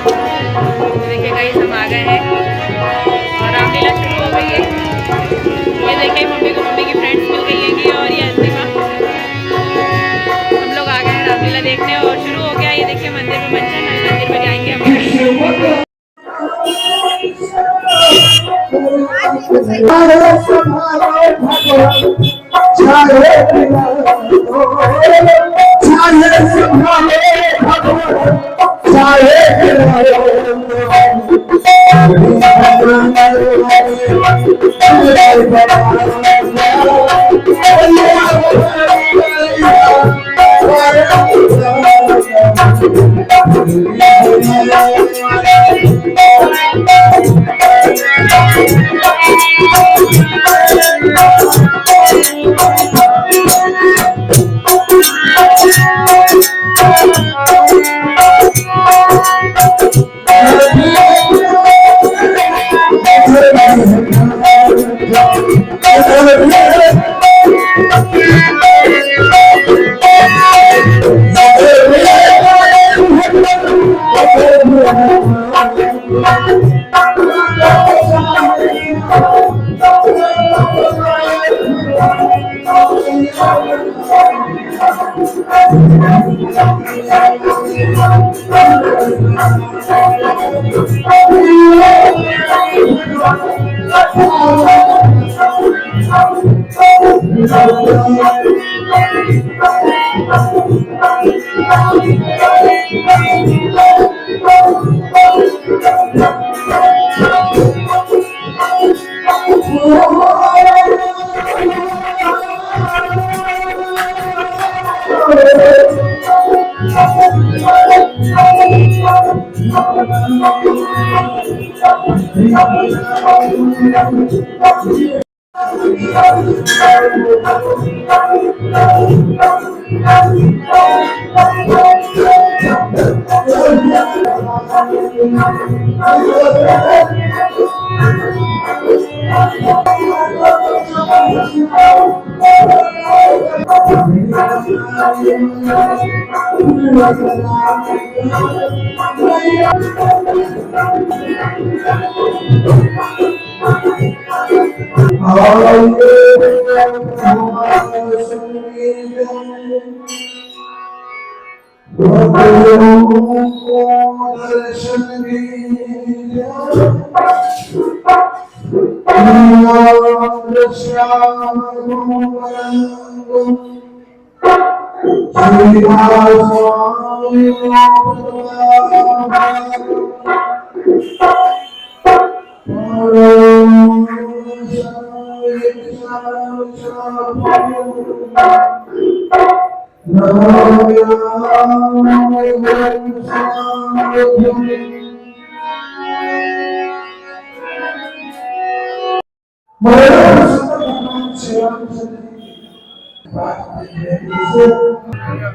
देखिए गाइस हम आ गए हैं और रामलीला शुरू हो गई है। ये देखिए मम्मी की फ्रेंड्स मिल गई है और ये अंतिमा, हम लोग आ गए हैं रामलीला देखने और शुरू हो गया। ये देखिए मंदिर में मंचन, अभी मंदिर में जाएंगे हम।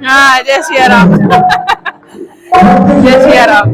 हाँ, जय सिया राम। जय सिया राम।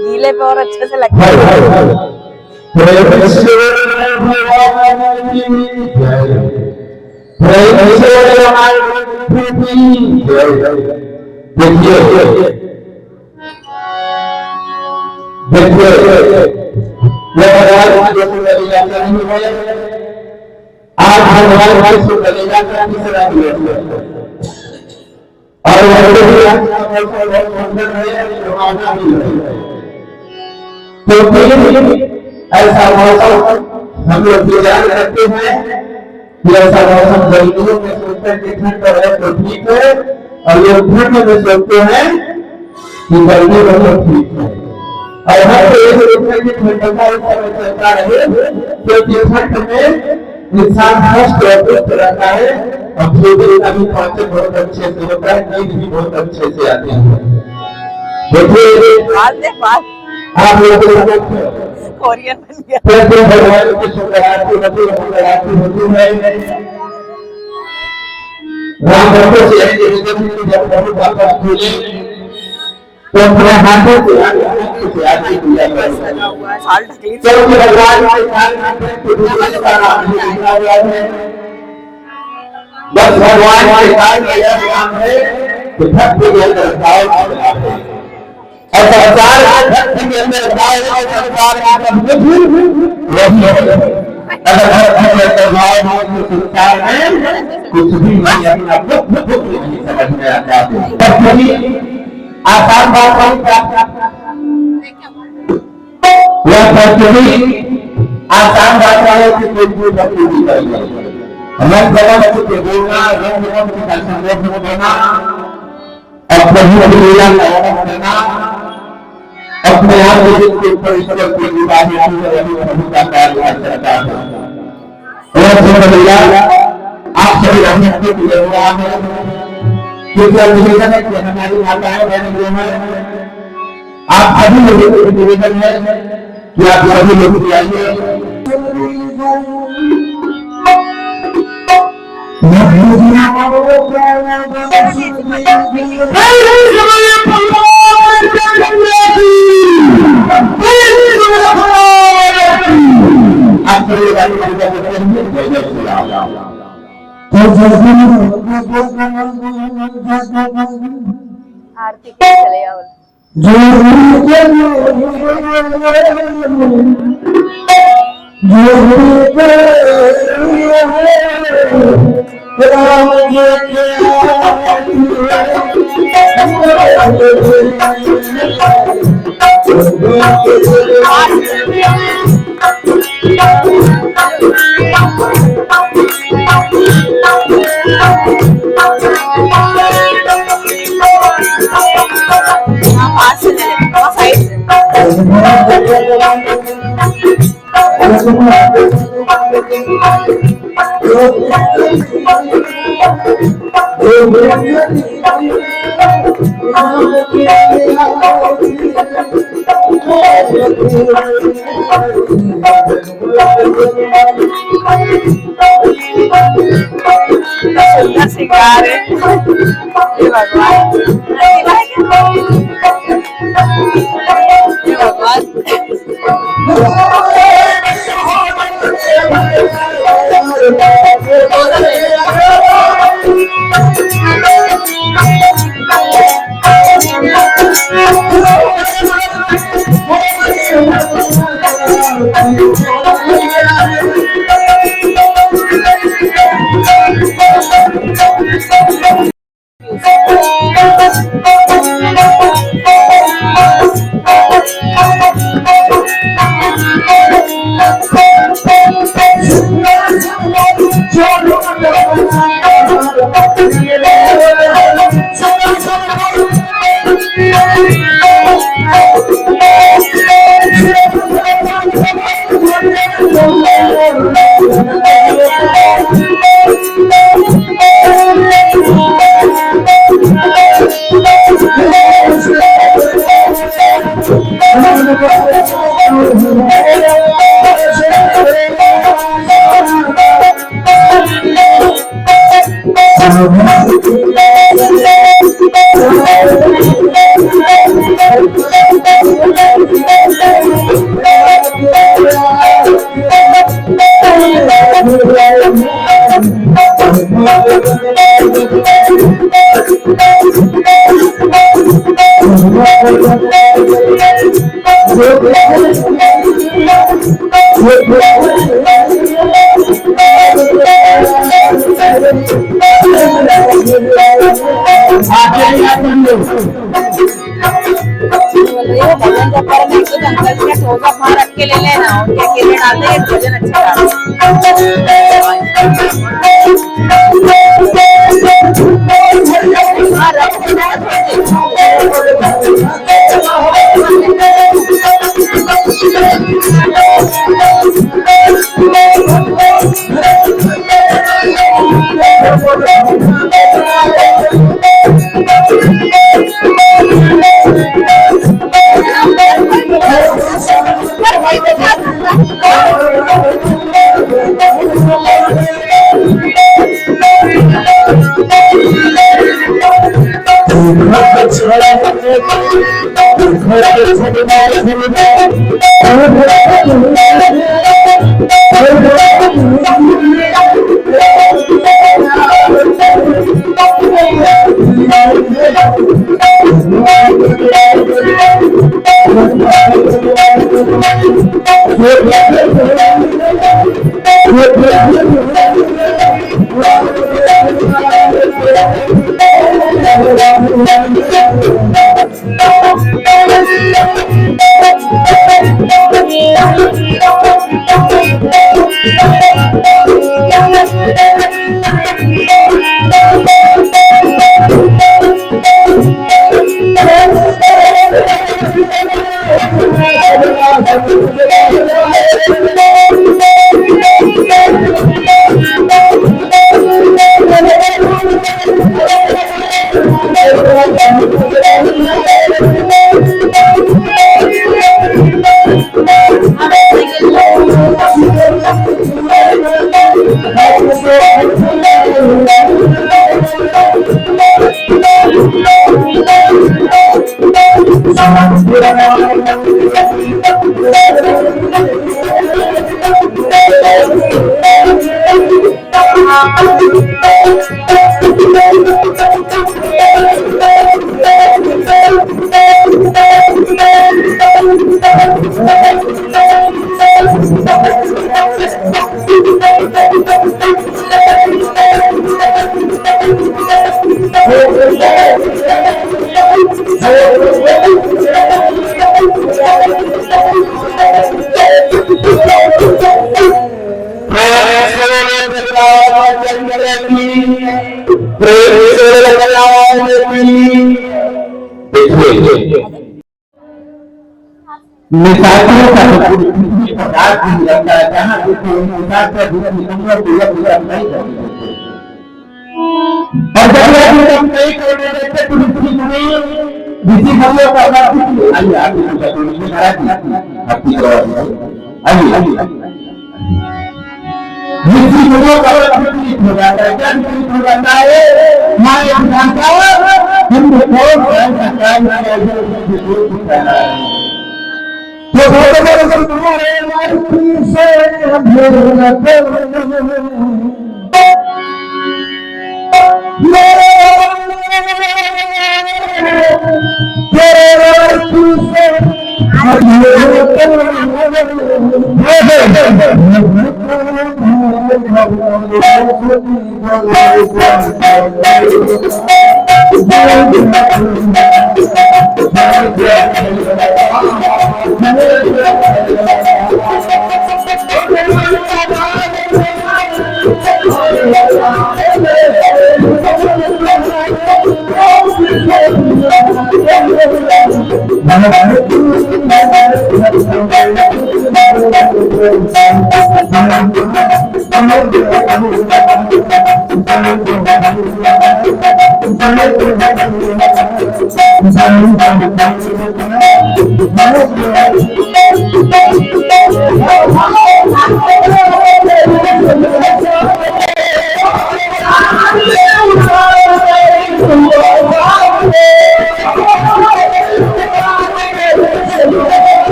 गीले पे और अच्छे से लगता है। आज भगवान से बनेगा और ऐसा मौसम हम लोग विचार करते हैं कि ऐसा मौसम गर्मियों में सोचते हैं कि ठंड है तो ठीक है, और ये ठंड में सोचते हैं कि गर्मी में तो ठीक है। और हम तो ये सोचते हैं कि ठंड का समय चलता रहे, क्योंकि ठंड में इंसान हस्त रहता है और भोजन का भी पाचन बहुत अच्छे से होता है, नींद भी बहुत अच्छे से आती है। देखिए आप लोग कोरियन बन गया। भगवान की शुक्राती होती है। राम भक्तों से जब प्रभु वापस खुले तो अपने हाथों से आरती किया क्योंकि भगवान के बस भगवान के काम है कि भक्ति के अंदर भाव और संसार भक्ति के अंदर भाव और संसार का सब कुछ वही है। अगर भक्ति के अंदर भाव हो तो संसार में कुछ भी नहीं, अपना दुख नहीं समझ में आता है। आसान बात नहीं, यह पृथ्वी आसान बात है कि कोई भी भक्ति नहीं करेगा। रंग गलत के बोलना, रंग गलत के संयोग में देना, और प्रभु की लीला का वर्णन करना, अपने आप के ऊपर ईश्वर की निगाह प्रभु का कार्य करता है। और लीला आप सभी रहने के लिए हुआ है, क्योंकि निवेदन है कि हमारी माताएं बहनें हैं, आप सभी लोगों को निवेदन है कि आप सभी लोग आइए। आरती के चले आओ। सिंगार है भगवान, भजन जब करेंगे तो अंकल जी का क्लोजअप वहाँ रख के ले लेना, उनके अकेले डालते हैं भजन अच्छा मिसाइलों का पदार्थ भी लगता है जहाँ मिसाइल का नहीं और जब हम कई करने देते किसी बंदे का आइए आपकी आइए जिसकी लोगों का हो जाता है क्या हो जाता है मैं जानता हूँ हम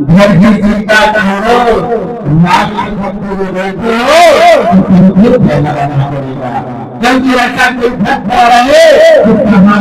घर की चिंता करो, नाक बैठे हो तो फैला रहना पड़ेगा। क्योंकि ऐसा कोई फैसला रहे तो कहाँ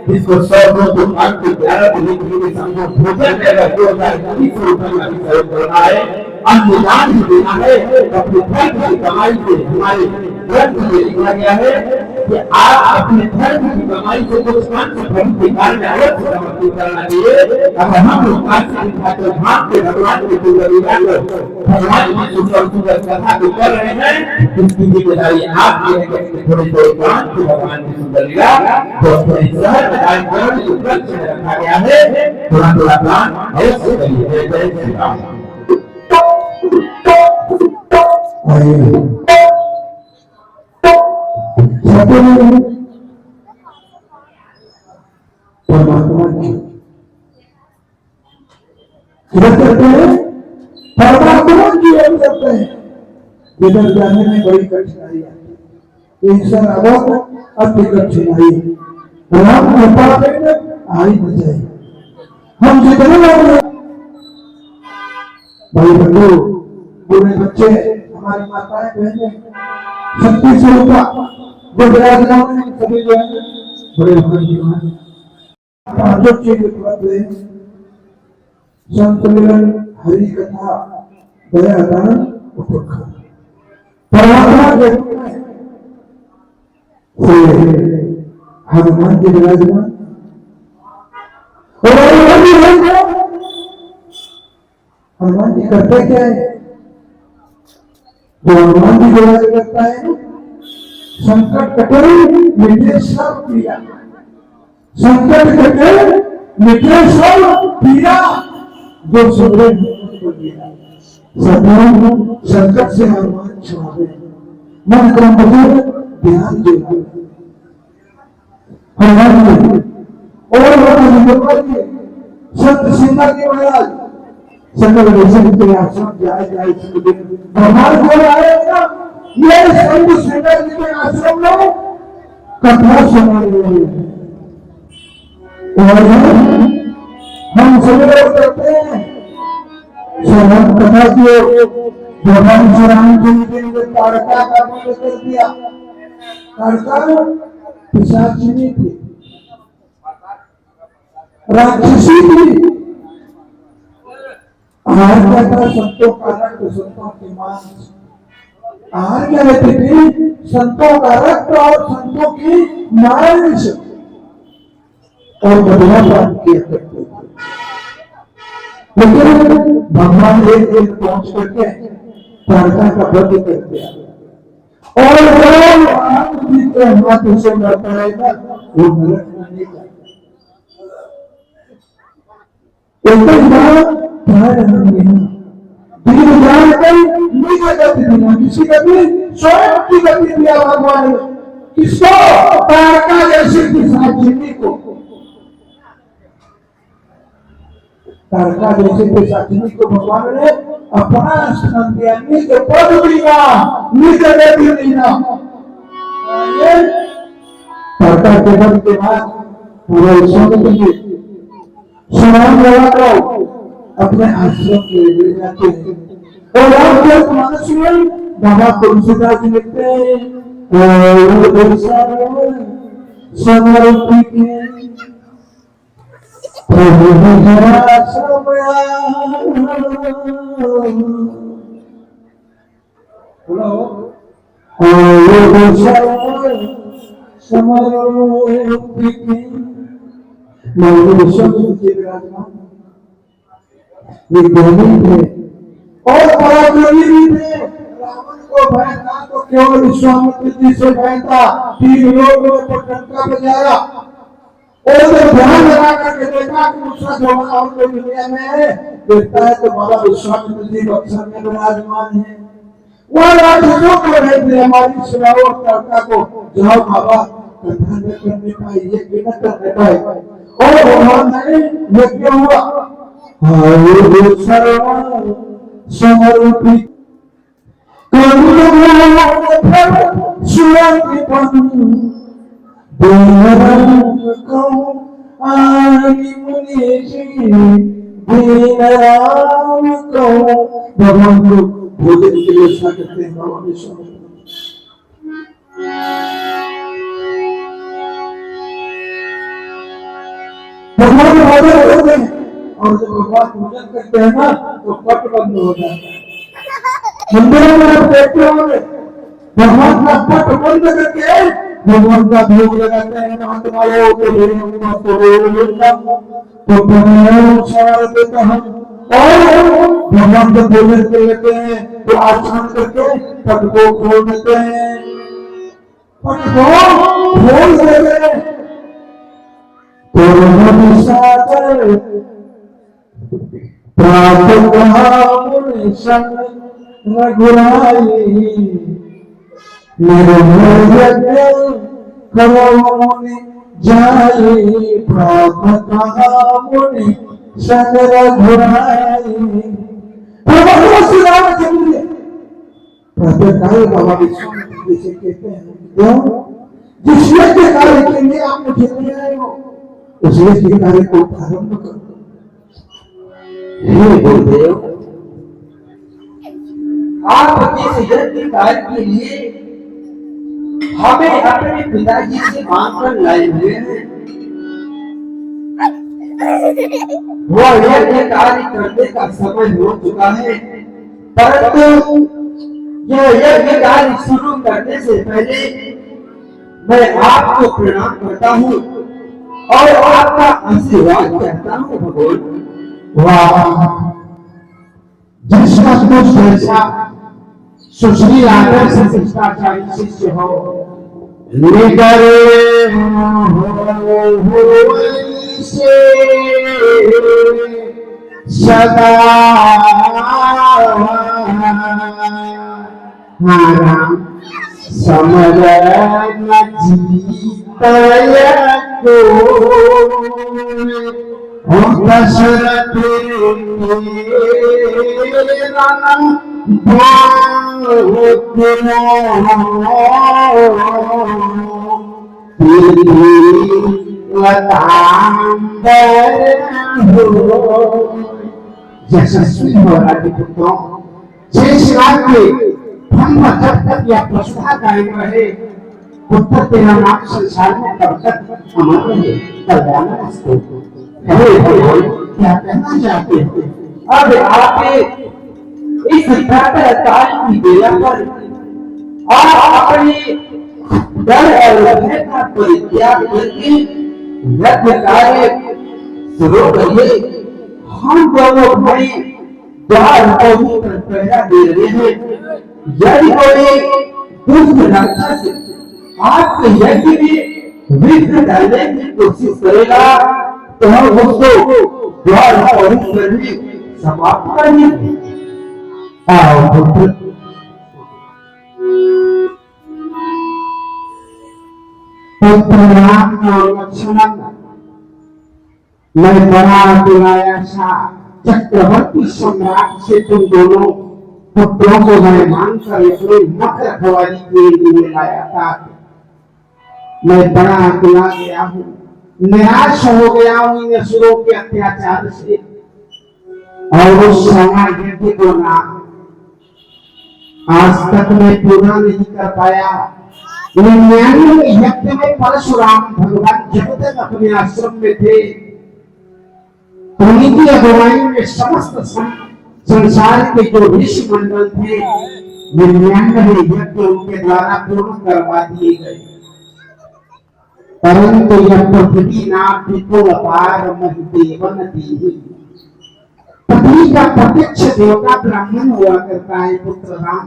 इसको 100 200 5 को 11 को लिखने के समझो भोजन में अगर 2020 रुपए का सहयोग करना है, अनुदान भी देना है, अपने धर्म की कमाई से हमारे ग्रंथ में लिखा गया है कि आप अपने धर्म की कमाई से कुछ धर्म के कारण अवश्य समर्पित करना चाहिए। अगर हम लोग भाग के भगवान के भगवान की सुंदर सुंदर कथा को कर रहे हैं, इसकी जिम्मेदारी आपकी है कि थोड़े थोड़े प्राण को भगवान की सुंदर लीला तो अपने शहर में कार्यक्रम जो लक्ष्य में रखा गया है, थोड़ा थोड़ा प्राण अवश्य करिए। जय श्री राम। परमात्मा की करते हैं, परमात्मा की ओर करते हैं, जिधर जाने में बड़ी कठिनाई आती है। ईश्वर अवध अति कठिनाई राम कृपा आई न जाए। हम जितने लोग भाई बंधु बुरे बच्चे हमारी माताएं बहनें शक्ति स्वरूपा जो विराजमान है सभी जो है बड़े भाग्यवान पांचों चीज उपलब्ध है। संत मिलन हरि कथा दया दान उपकार परमात्मा के हनुमान जी विराजमान और हनुमान जी करते क्या है? जो हनुमान जी विराज करता है संकट कटे मिटे सब पीड़ा, संकट कटे मिटे सब पीड़ा, जो सुधरे सदैव संकट से हनुमान छुड़ावे, मन क्रम बदल ध्यान देवे हनुमान जी। और संत सीता के महाराज सकल वैसे के आश्रम जाए जाए भगवान को आएगा ये संत सीता जी के आश्रम में कथा सुना रहे हैं और हम सभी लोग करते हैं श्रवण कथा की। भगवान श्री राम जी ने तारका का वध कर दिया। तारका पिशाचिनी थी, राक्षसी थी। आहार क्या था? संतों का रक्त, संतों की मांस। आहार क्या रहती थी? संतों का रक्त और संतों की मांस और बढ़िया प्राप्त किया करते थे। लेकिन भगवान एक दिन पहुंच करके तारका का वध कर दिया और राम जी के हाथ से लड़ता रहेगा वो नरक में नहीं जाएगा। किसी का भी स्वयं की गति दिया भगवान ने किसको? तारका जैसे पिशाचिनी को। तारका जैसे पिशाचिनी को भगवान ने अपना स्थान दिया, निज पद दिया, निज गति दिया। तारका के वध के बाद पूरे संत जी सुनाम को अपने आश्रम में ले जाते हैं और रामचरितमानस में बाबा तुलसीदास जी लिखते हैं समर्पित प्रभु जरा विज्ञानी थे और पराक्रमी भी थे। रावण को भय था तो केवल विश्वामित्र जी से भय था। 3 लोग में पटंका बजाया और जब ध्यान लगा करके देखा कि दूसरा जमाना और कोई दुनिया में है, देखता है तो बाबा विश्वामित्र जी बक्सर में विराजमान है। वह राक्षसों को भेज दिया हमारी सुनाओ और तारका को, जाओ बाबा कथा न करने पाए, यज्ञ न करने पाए। और भगवान ने यज्ञ हुआ समर्पित भगवान को भोजन की व्यवस्था करते हैं बाबा विश्वामित्र। भगवान भोजन करते हैं और जब भगवान पूजन करते हैं ना तो पट बंद हो जाता है। मंदिरों में आप देखते होंगे भगवान का पट बंद करके भगवान का भोग लगाते हैं। महात्माओं को और भगवान का भोजन कर लेते हैं तो आचरण करके पट को खोल देते हैं, पट को खोल देते हैं। प्रातःकाल बाबा विश्वामित्र जिसे कहते हैं क्यों? जिस यज्ञ कार्य के लिए आप मुझे ले आए हो उस यज्ञ कार्य को प्रारंभ करो। हे गुरुदेव, आप इस यज्ञ कार्य के लिए हमें अपने पिताजी से मांग कर लाए हुए हैं। वह यज्ञ कार्य करने का समय हो चुका है, परंतु यह यज्ञ कार्य शुरू करने से पहले मैं आपको प्रणाम करता हूँ और आपका आशीर्वाद चाहता हूँ भगवान। वाह, जिसका तो जैसा सुश्री आदर्श शिष्टाचारी शिष्य हो निकर से सदा राम समरण जीतय को दशरथ यशस्वी हो राजपुत्रों, शेष राज्य हम जब तक यह प्रश्न कायम रहे पुत्र तेरा नाम संसार में तब तक अमर रहे। कल्याणमस्तु। क्या कहना चाहते हैं? अब आप इस प्रातः काल की बेला पर आप अपने डर और भय का परित्याग करके यज्ञ कार्य शुरू करिए। हम दोनों भाई द्वार पर पहरा दे रहे हैं। यदि कोई दुष्ट राक्षस आपके यज्ञ में विघ्न डालने की कोशिश करेगा तो हम उसको द्वार पर ही समाप्त कर देंगे। आओ पुत्र, राम और लक्ष्मण, मैं बड़ा बुलाया सा चक्रवर्ती सम्राट से तुम दोनों पुत्रों को मैं मांगकर अपने मत रखवाली के लिए लाया था। मैं बड़ा बुला गया हूँ, निराश हो गया हूँ इन असुरों के अत्याचार से और उस यज्ञ को ना आज तक मैं पूरा नहीं कर पाया। 99 यज्ञ में परशुराम भगवान जब तक अपने आश्रम में थे उनकी अगुवाई में समस्त संसार के जो ऋषि मंडल थे 99 यज्ञ उनके द्वारा पूर्ण करवा दिए गए, परंतु यह पृथ्वी नाम विपुल अपार महिदेवन दी। पृथ्वी का प्रत्यक्ष देवता ब्राह्मण हुआ करता है पुत्र राम,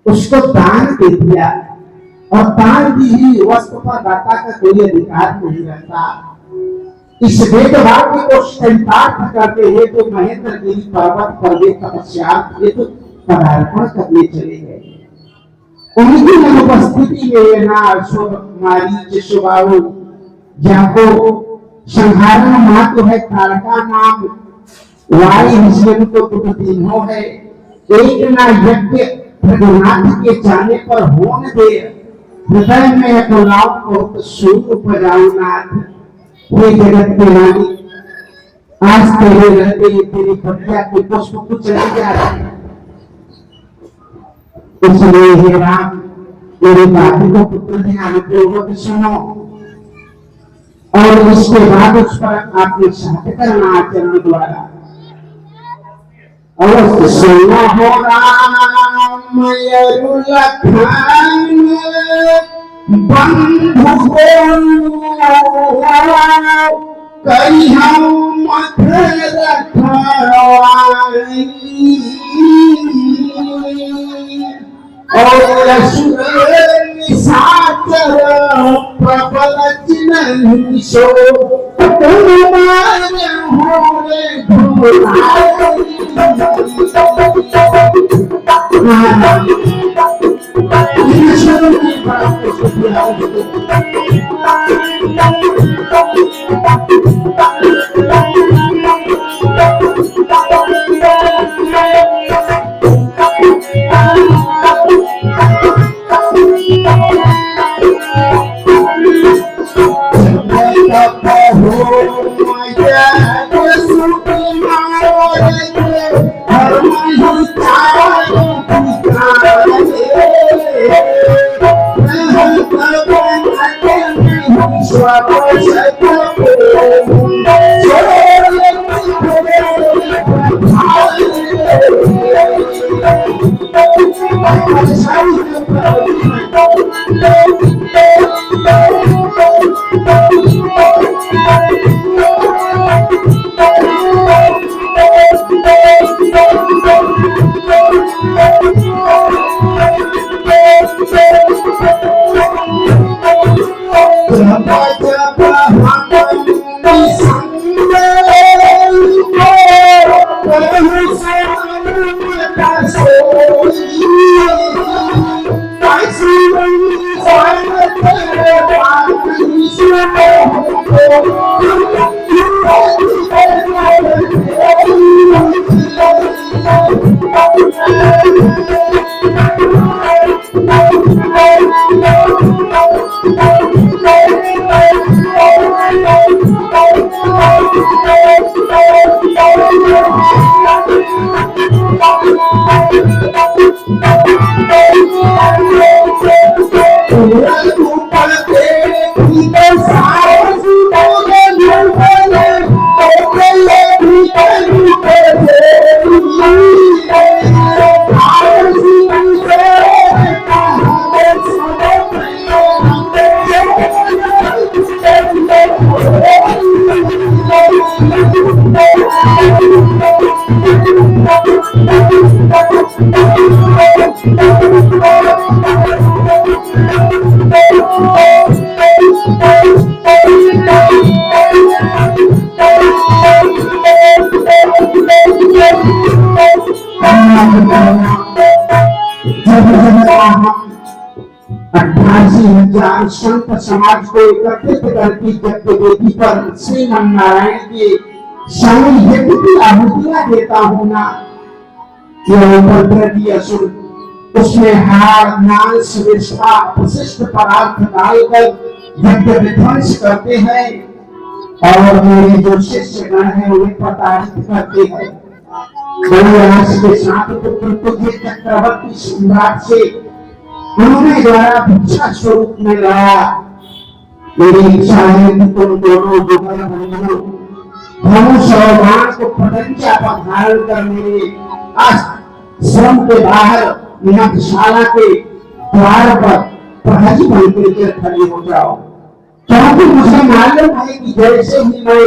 उसको दान दे दिया और दान दी हुई वस्तु पर दाता का कोई अधिकार नहीं रहता। इस वेदवाक्य को चरितार्थ करते हैं तो महेंद्र गिरी पर्वत पर वे तपस्या हेतु पदार्पण करने चले गए। उनकी अनुपस्थिति में ना मारी सुबाहु जाको संहारण महत्व है, तारका नाम वायु ऋषियों को तुम तीनों है। एक ना यज्ञ रघुनाथ के जाने पर होने दे, हृदय में अकुलाव बहुत शून्य उपजाऊ नाथ। हे जगत के मालिक, आज तेरे रहते तेरी प्रज्ञा के पुष्प कुछ चले जा रहे हैं, इसलिए हे राम मेरी बात को पुत्र ध्यानपूर्वक सुनो और उसके बाद उस पर आपने साथ करना आचरण द्वारा अवश्य सुनो। हो राम लखन बंधु कई हम मत रखवाई और असुर निशाचर प्रबल चिन्ह सो तुम्हारे होरे संत समाज को एकत्रित करके जब वेदी पर श्री नारायण के शामिल यज्ञ की आहुतियां देता हूं ना, यह उपद्रवी असुर उसमें हार मांस विष्ठा विशिष्ट पदार्थ डालकर यज्ञ विध्वंस करते हैं और मेरे जो शिष्य गण है उन्हें प्रताड़ित करते हैं। बलिराज के साथ पुत्र तुझे चक्रवर्ती सम्राट से उन्होंने द्वारा भिक्षा स्वरूप में लाया। मेरी इच्छा है कि तुम दोनों जुगल बंधु धनुष और बाण को पतंजा पर धारण कर मेरे आश्रम के बाहर निमकशाला के द्वार पर प्रहरी बनकर खड़े हो जाओ, क्योंकि मुझे मालूम है कि जैसे ही मैं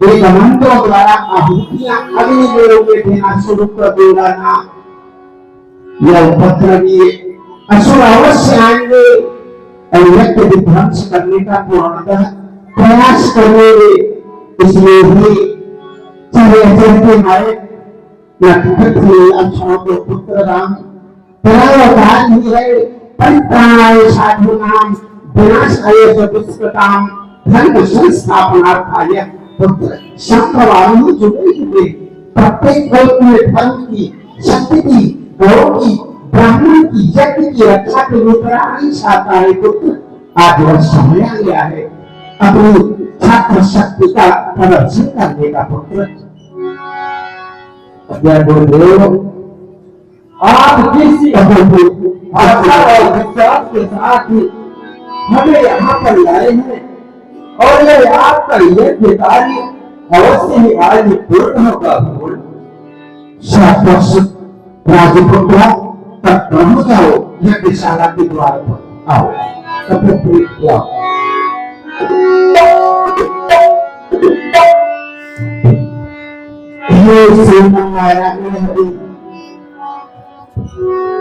एक मंत्रों द्वारा आहुतियां अग्नि में देना शुरू कर दूंगा ना, यह उपद्रवी असुर अवश्य आएंगे और यज्ञ विध्वंस करने का पूर्णतः प्रयास करेंगे। इसलिए भी चाहे चलते मारे के पुत्र राम परावतार ही है, परित्राणाय साधु नाम विनाशाय च दुष्कृताम धर्म संस्थापनार्थाय पुत्र शंकरवाणी जुड़े हुए प्रत्येक लोक में धर्म की शक्ति की गौरव की ब्राह्मण की यज्ञ की रक्षा के लिए प्राणी चाहता है पुत्र। आज वह समय आ गया है अपनी छात्र शक्ति का प्रदर्शन करने का पुत्र। गुरुदेव आप किसी आशा और विश्वास के साथ हमें यहाँ पर लाए हैं और यह आपका यज्ञ कार्य अवश्य ही आज पूर्ण होगा। राजपुत्र तक पहुंच जाओ, यज्ञशाला के द्वार पर आओ,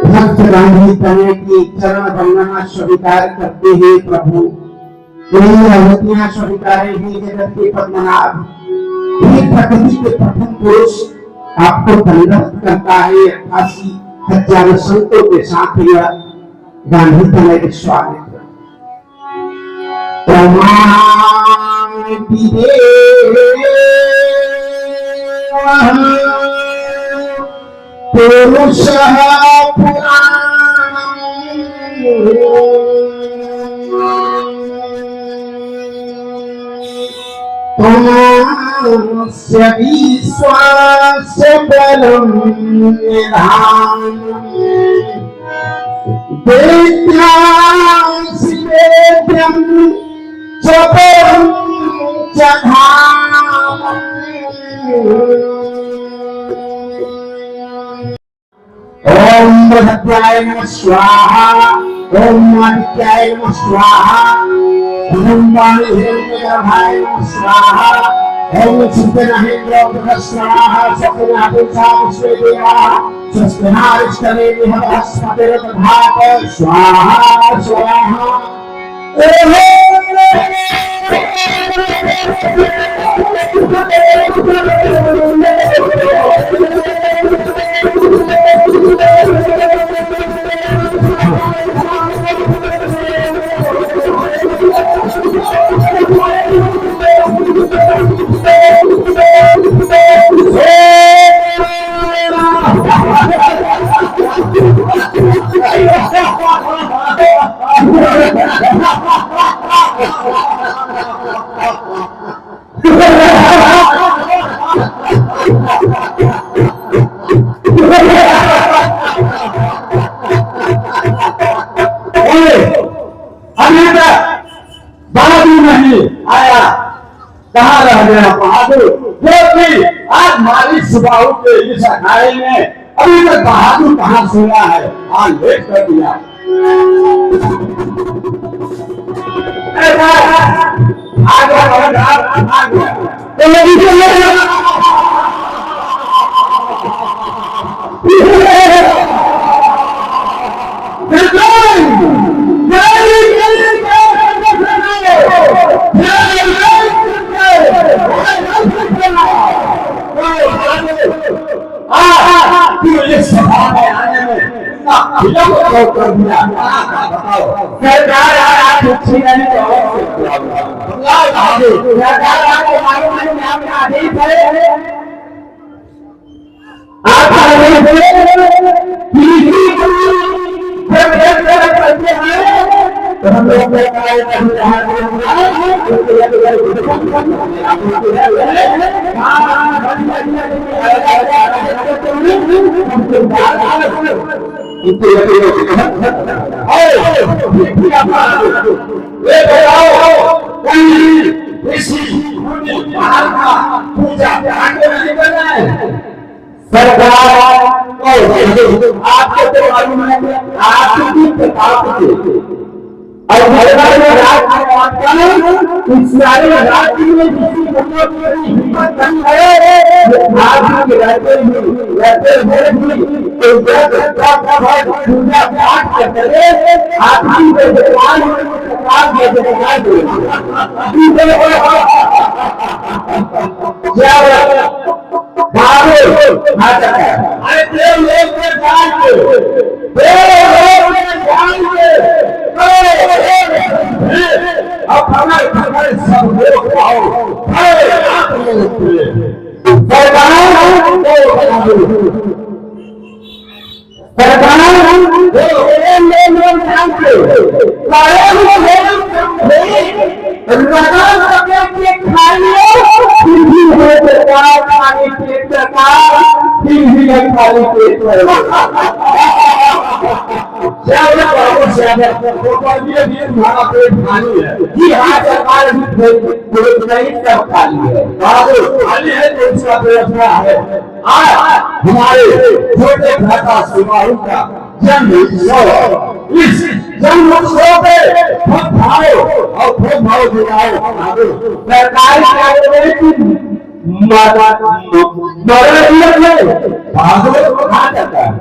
भक्त गांधी तने की चरण वंदना स्वीकार करते हैं प्रभु, अवतियां स्वीकारे ही जगत के पद्मनाभ, प्रकृति के प्रथम पुरुष आपको दंडवत करता है। 88,000 संतों के साथ यह गांधी तनय विश्वामित्र पुरुष तस्य विश्वास्य बलं निधानम् वेद्यासि वेद्यं च परं च धामम् ओम बृहद्याय नमः स्वाहा ओम आदित्याय नमः स्वाहा ओम वाणिहिरण्यगर्भाय नमः स्वाहा ओम चिन्तनहेन्द्रोऽग्रः स्वाहा स्वप्नाभिषा विश्वेदेवाः स्वस्तिनारिष्टनेमिः बृहस्पतिर्दधात स्वाहा स्वाहा कहाँ रह गया बहादुर जो कि आज मालिक सुबाहु के इस अखाड़े में अभी तक बहादुर कहाँ सोया है आज लेट कर दिया कर दिया सरकार आज अच्छी नहीं तो सरकार आपको मालूम है नाम आदेश है आप जब एक तरफ करते हैं तो हम लोग सरकार आपको तो मालूम है आपकी और इस सारे राज्य में जिसकी हिम्मत नहीं है आपके रहते पूजा पाठ करते आपकी भगवान हमारे छोटे भ्राता सुबाहु का जन्म उत्सव इस जन्म उत्सव पे खूब भाव और खूब भाव दिलाओ सरकार बहादुर को कहा जाता है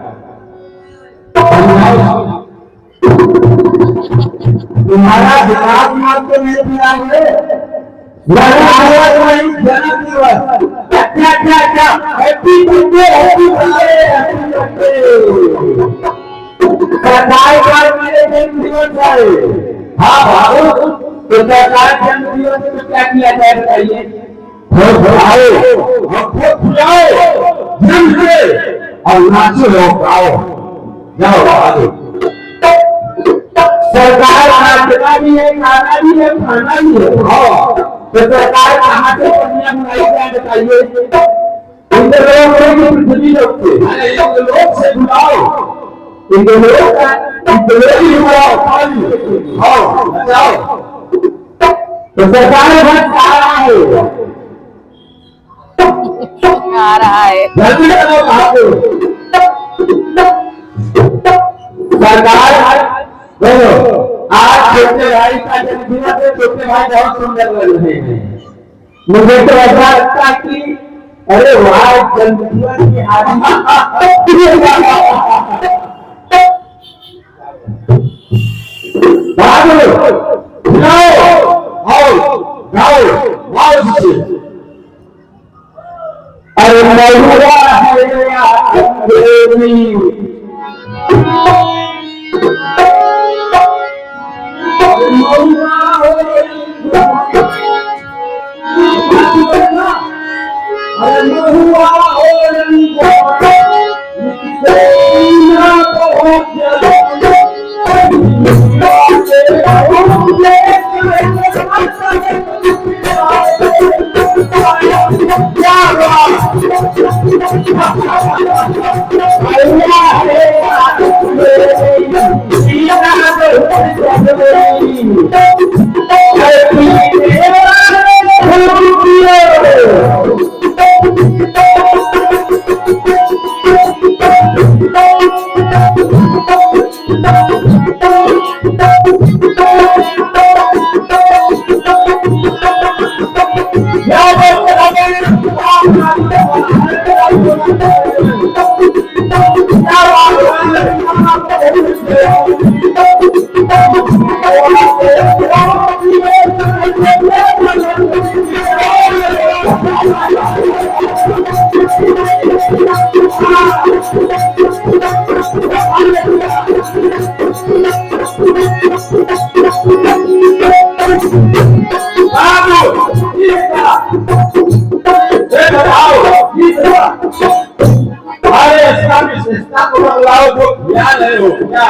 तुम्हारा विकास मार्ग तो नहीं दिया है जन्म दिवस अच्छा हैप्पी बर्थडे सरकार का मेरे जन्म दिवस है हाँ बाबू तो सरकार जन्म दिवस में क्या किया जाए बताइए जन्म से और नाचो गाओ जाओ बाबू सरकार नाचना भी है, गाना भी है, खाना भी है। तो सरकार कहाँ से दुनिया बनाई क्या बताइए? इनके लोग की पृथ्वी लोग से, इनके लोग से बुलाओ, इनके लोग ही बुलाओ, बचाओ। तो सरकार बस आ रहा है, आ रहा है। जल्दी करो भागो। सरकार बोलो, आज छोटे भाई का जन्मदिन है, छोटे भाई बहुत सुंदर लग रहे हैं। मुझे तो ऐसा लगता है कि अरे वाह, जन्मदिन की आदमी अरे महुआ है विशेषता को बदलाव जो ज्ञान है वो क्या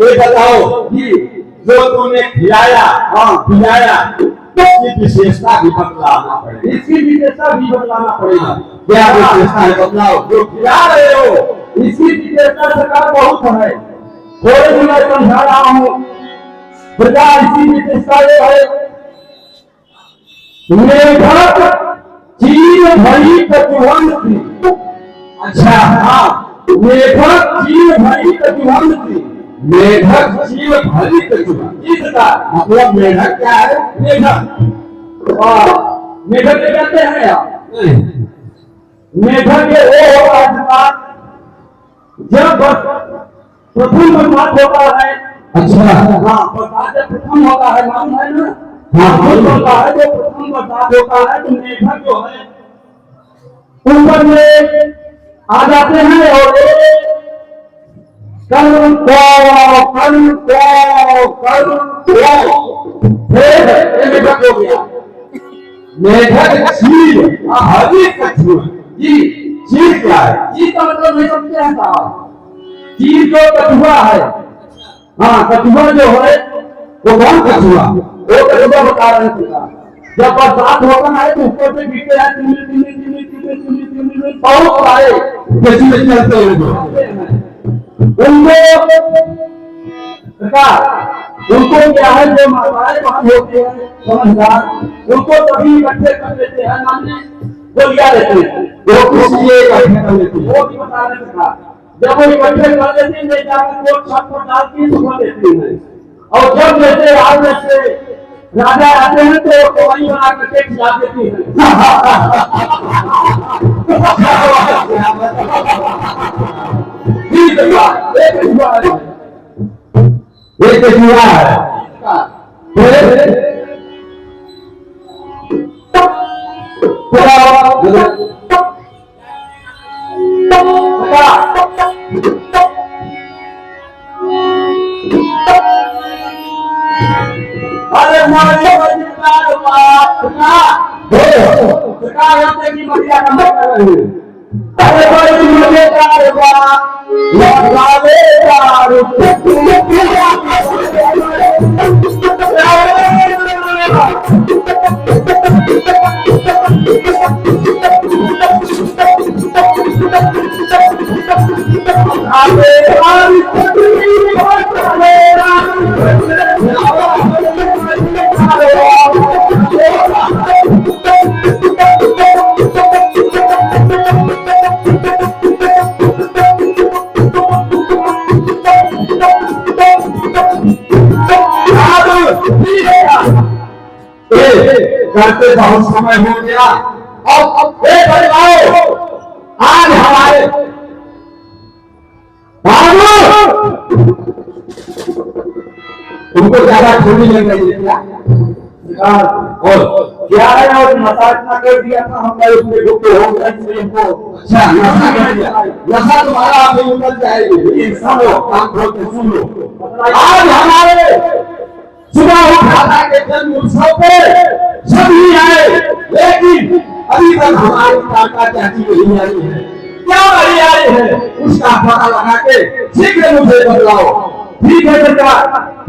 ये बताओ कि जो तूने खिलाया खिलाया इसकी विशेषता भी बदलाना पड़ेगा। इसकी विशेषता भी बदलाना पड़ेगा। क्या विशेषता है बदलाओ? जो खिला रहे हो इसकी विशेषता सरकार बहुत है, थोड़े दिन मैं समझा रहा हूँ। प्रकार इसकी विशेषता ये है, मेढक चीर भरी प्रतिबंध थी। अच्छा हाँ, मेढक चीर भरी प्रतिबंध थी। मेढक चीर भरी प्रतिबंध, इसका मतलब मेढक क्या है? मेढक मेढक क्या कहते हैं आप? मेढक ये वो होता है जब प्रथम बरसात होता है। अच्छा हाँ, बरसात जब प्रथम होता है, मालूम है ना? हाँ होता है, जो प्रथम बरसात होता है तो मेढक जो है ऊपर में आ जाते हैं और कल मेढक हो गया। मेढक चीर हरी कछुआ जी, चीर क्या है? चीर का मतलब नहीं समझते हैं साहब। चीर जो कछुआ है, हाँ कछुआ जो है वो कौन कछुआ? वो कछुआ बता रहे हैं। जब बरसात होता है तो ऊपर से गिरते हैं बहुत सारे चलते हैं। उनको क्या है, जो माताएं वहां होते हैं समझदार, उनको तभी इकट्ठे कर लेते हैं, मानने वो लिया लेते हैं, वो किसी इकट्ठे कर लेते हैं। वो भी बता रहे थे, जब वो इकट्ठे कर लेते हैं ले जाकर वो छत पर डाल के सुखा देते हैं। और जब जैसे आज जैसे राजा आते हैं तो वही बना करके खिला देती है। एक कछुआ है, अरे मारे बजकार बात ना सरकार हमसे की मर्यादा कम कर रही है। अरे बड़ी मजेदार बात लगावेदार करते बहुत समय हो गया। अब आज हमारे उनको ज्यादा छोटी लग रही है क्या? और क्या है और मसाज ना कर दिया था हमने उसमें डूबे हो गए इनको। अच्छा नशा कर दिया, नशा तुम्हारा आप उतर जाएगी। ये सब काम खोल के सुन लो। आज हमारे सुबह उठा के जन्म उत्सव पे सभी आए, लेकिन अभी तक हमारी काका चाची नहीं आई है। क्या नहीं आई है उसका पता लगा के शीघ्र मुझे बतलाओ। ठीक है बेटा,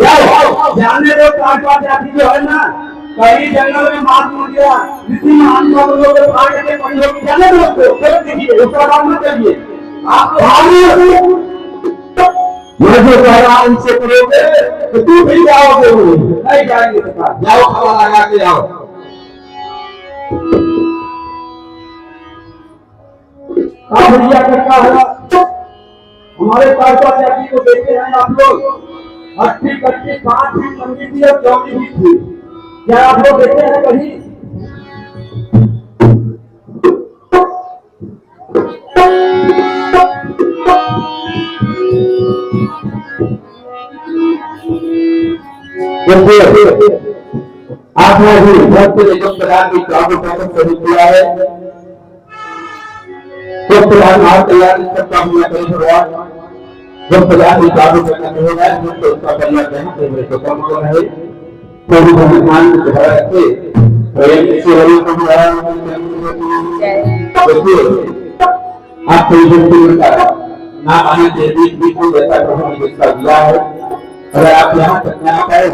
जाओ जानने दो काका चाची जो है ना कहीं जंगल में मार गया, किसी महान लोगों को फाड़ के पड़ी होगी, जाने दो उसको। देखिए उसका काम मत करिए आप। मैं जो कह रहा हूं उनसे करोगे तो तू भी जाओगे, नहीं जाएंगे सरकार। जाओ खबर लगा के आओ। भैया क्या होगा हमारे काका चाची को देखे हैं आप लोग। हट्टी कट्टी 5 फीट लंबी थी और चौड़ी भी थी। क्या आप लोग देखे हैं कहीं? आपने भी बहुत से निगम प्रधान की काम शुरू किया है तो प्रधान आप तैयार करता हूँ मैं कहीं शुरुआत जब प्रधान की काम करना नहीं होगा तो उसका करियर कहना मेरे को कम हो रहे तो भी भगवान को दोहरा रखे आप कोई ना आने के बीच बीच में जैसा ग्रहण जिसका दिया है। अगर आप यहाँ तक यहाँ पाए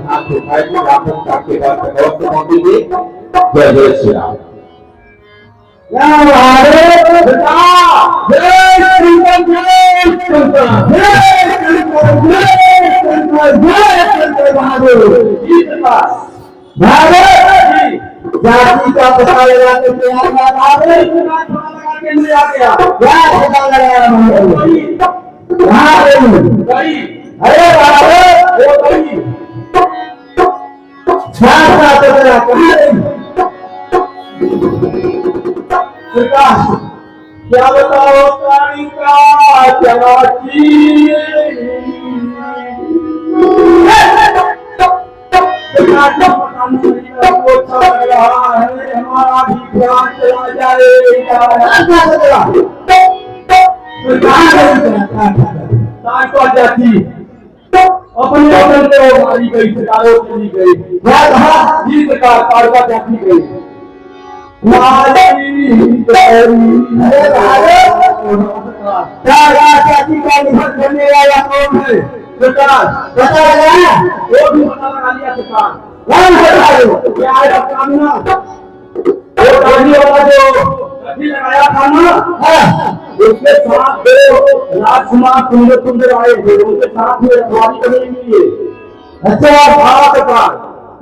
हाथ उठाए तो आप आपके पास बहुत से पहुंचेंगे। जय जय श्री राम। जाति का पता लगाने से आ गया। अरे क्या बताओ प्राणी का चलाची हमारा भी ध्यान चला जाएगा। जाती अपने अपने को मारी गई, सरकारों चली गई, जी सरकार कारोबार जाती गई। चाची का निधन करने वाला कौन है? सरकार पता लगा, वो भी पता लगा लिया सरकार। कौन है क्या है कामना? वो गांधी वाला जो गड्ढी लगाया था ना, उसके साथ दो राजकुमार सुंदर सुंदर आए थे, उनके साथ में रखवाली करने के लिए। अच्छा भारत का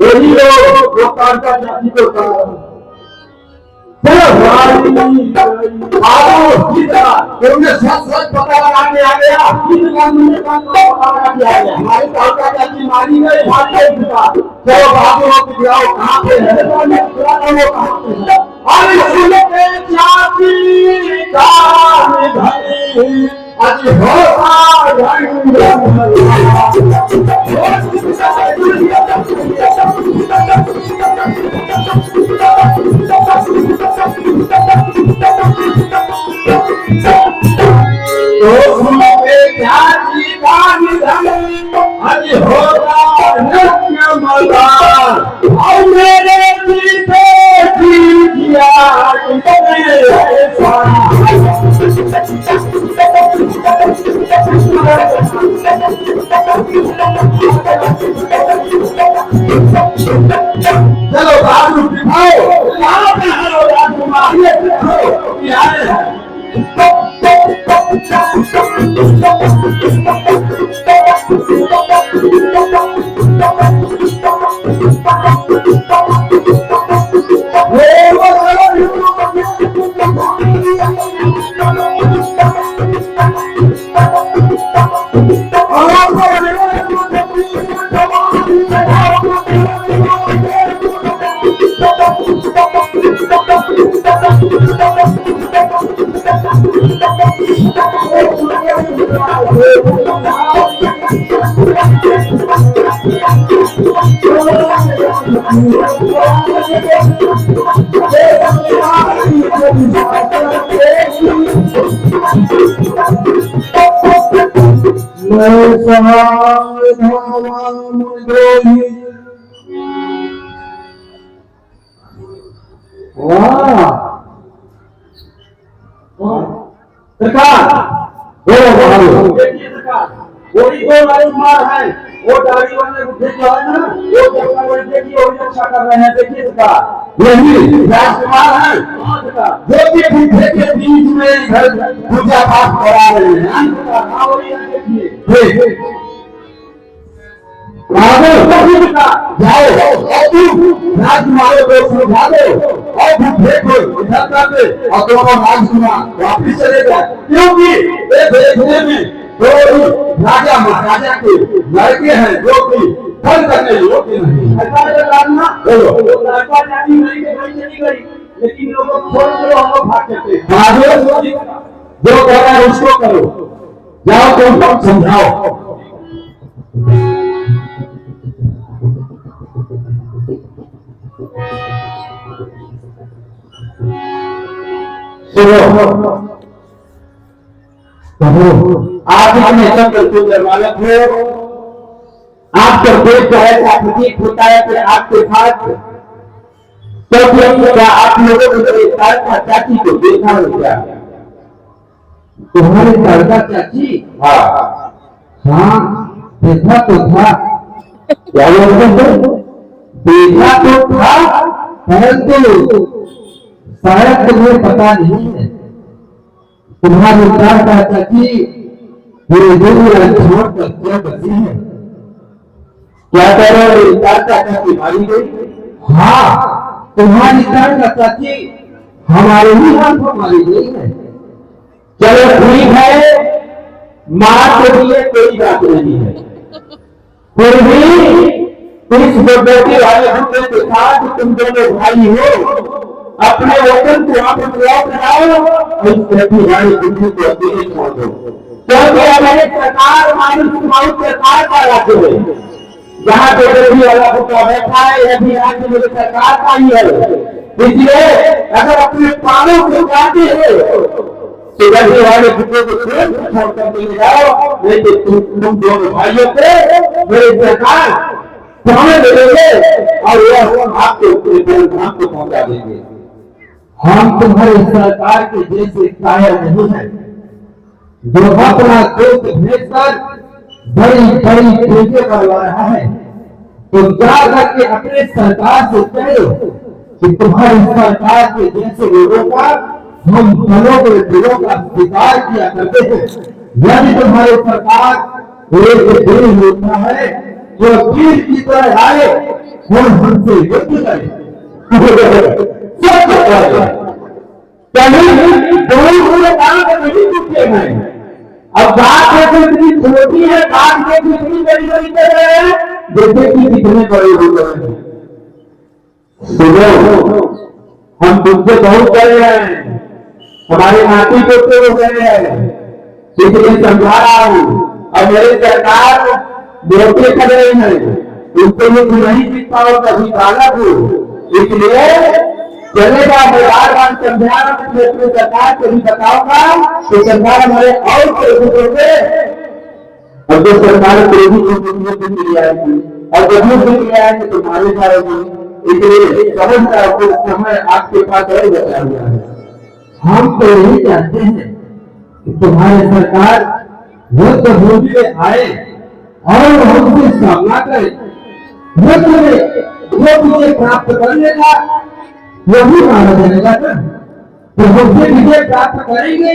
वही लोग वो कांता जाति को सच पता लगा के आ गया। हमारी कांता जाति मारी गई, भाग गई। चलो बाबू कहाँ पे है? जाति का चलो दारू दिखाओ, यहाँ पे हरो राजकुमार, ये दिखाओ कि आए हैं। वो दाढ़ी वाले बुढ़े जो है ना, वो जगह बड़े की और रक्षा कर रहे हैं। देखिए इसका यही राजकुमार है जो कि बुढ़े के बीच में इधर पूजा पाठ करा रहे हैं। देखिए जाओ राजकुमारों को समझा दो और बुढ़े को इधर कर दे और दोनों राजकुमार वापिस चले गए, क्योंकि ये देखने में तो राजा महाराजा के लड़के हैं जो कि फल करने योग्य नहीं। लेकिन लोगों को छोड़ करो, हम लोग भाग सकते। जो कह रहा है उसको करो, जाओ तुम समझाओ। आप इतने चंद्र सुंदर बालक हो, आपका देश ऐसा प्रतीक होता है कि आपके साथ क्या आप लोगों ने चाची को देखा हो क्या? तुम्हारे लड़का चाची? हाँ देखा तो था। क्या देखा तो था, परंतु शायद तुम्हें पता नहीं है। तुम्हारी लड़का चाची पूरे दुनिया छोड़ कर क्या बची है? क्या कह रहे हो? लड़का चाची मारी गई? हाँ, तुम्हारी लड़का चाची हमारे ही हाथों मारी गई है। चलो ठीक है, मार के लिए कोई बात नहीं है, फिर भी इस बेटी वाले हमने देखा कि तुम दोनों भाई हो, अपने वतन को आप लौट आओ और इस बेटी वाले बुद्धि को अकेले छोड़ दो, क्योंकि हमारे सरकार सरकार का राज्य है। जहाँ पे बेटी वाला भूखा बैठा है, यह भी राज्य मेरी सरकार का ही है। इसलिए अगर अपने प्राणों को चाहते हो तो बेटी वाले भूखे को छोड़ कर ले जाओ, नहीं तो तुम दोनों भाइयों को मेरी सरकार प्राण दे देंगे और यह आपके धाम को पहुंचा देंगे। हम तुम्हारी सरकार के जैसे कायर नहीं है जो अपना दूध भेजकर बड़ी बड़ी चीजें करवा रहा है। तुम जा करके अपने सरकार से कहो कि तुम्हारी सरकार के जैसे लोगों का हम फलों के दिलों का स्वीकार किया करते हैं। यदि तुम्हारी सरकार एक दिल होता है जो तीर की तरह आए और हमसे युद्ध करे, पूरे काम में नहीं चुके हैं। अब बात है इतनी छोटी है, बात के कितनी बड़ी बड़ी कर रहे हैं, जैसे कि कितने बड़े हो गए हैं। हम तुमसे बहुत कर रहे हैं, हमारे नाती पोते हो गए हैं, इसलिए समझा रहा हूँ। और मेरी सरकार बेटे कर रहे हैं, उसको ये नहीं जीत पाओ कभी बालक हो, इसलिए चलेगा। मैं बार बार समझा रहा हूँ, अपनी सरकार को भी बताऊंगा तो सरकार हमारे और होंगे। और जो सरकार क्रोधी को मिल आएगी और जब मिल आएंगे तो मारे जाएगी। इसलिए समझता है कुछ समय आपके पास और बचा हुआ है। हम तो यही चाहते हैं कि तुम्हारी सरकार वो तो भूमि में आए और हमसे सामना करे, वो तुझे प्राप्त कर लेगा, वही माना जाएगा ना। तो हमसे विजय प्राप्त करेंगे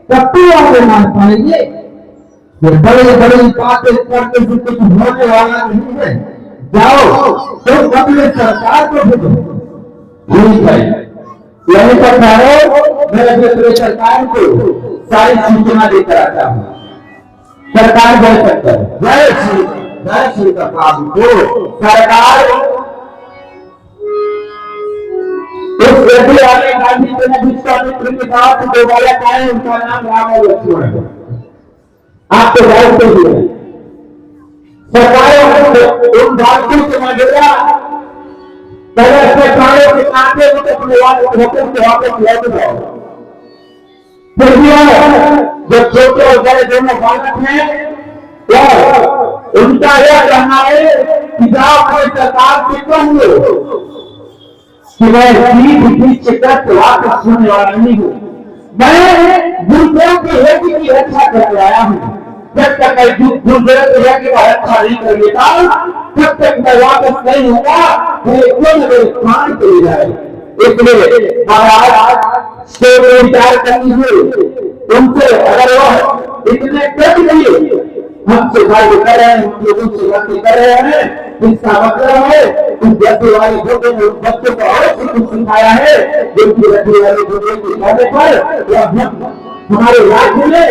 तब तो आगे मान पाएंगे। ये बड़े बड़ी बातें करने से कुछ होने वाला नहीं है। जाओ तो अपने सरकार को भेजो। ठीक है, यही सरकारों मैं अपने सरकार को सारी सूचना देकर आता हूँ। सरकार जय सत्तर, जय श्री प्रभु को सरकार उस व्यक्ति वाले गांधी जी ने विश्वामित्र के साथ दो बालक आए, उनका नाम राम और लक्ष्मण है। आपको जानते हुए सरकार उन बालकों से मजेगा पहले सरकारों के नाते अपने होकर से वापस लौट जाओ। फिर भी जब छोटे और बड़े दोनों बालक हैं तो उनका यह कहना है कि जाओ अपने सरकार से कहो कि मैं की चिकट वापस सुनने वाला नहीं हूँ। मैं गुरुदेव के यज्ञ की रक्षा करके आया हूँ। जब तक मैं गुरुदेव के यज्ञ का रक्षा नहीं कर लेता तब तक मैं वापस नहीं होगा। मेरे प्राण चले जाए, इसलिए महाराज से विचार कर लीजिए। उनसे अगर वह इतने कट नहीं हमसे कार्य कर रहे हैं, हम लोगों से गलती कर रहे हैं, इसका मतलब है उस जैसे वाले छोटे बच्चों को और कुछ सिखाया है जिनकी रखने वाले छोटे के कहने पर हमारे राज्य में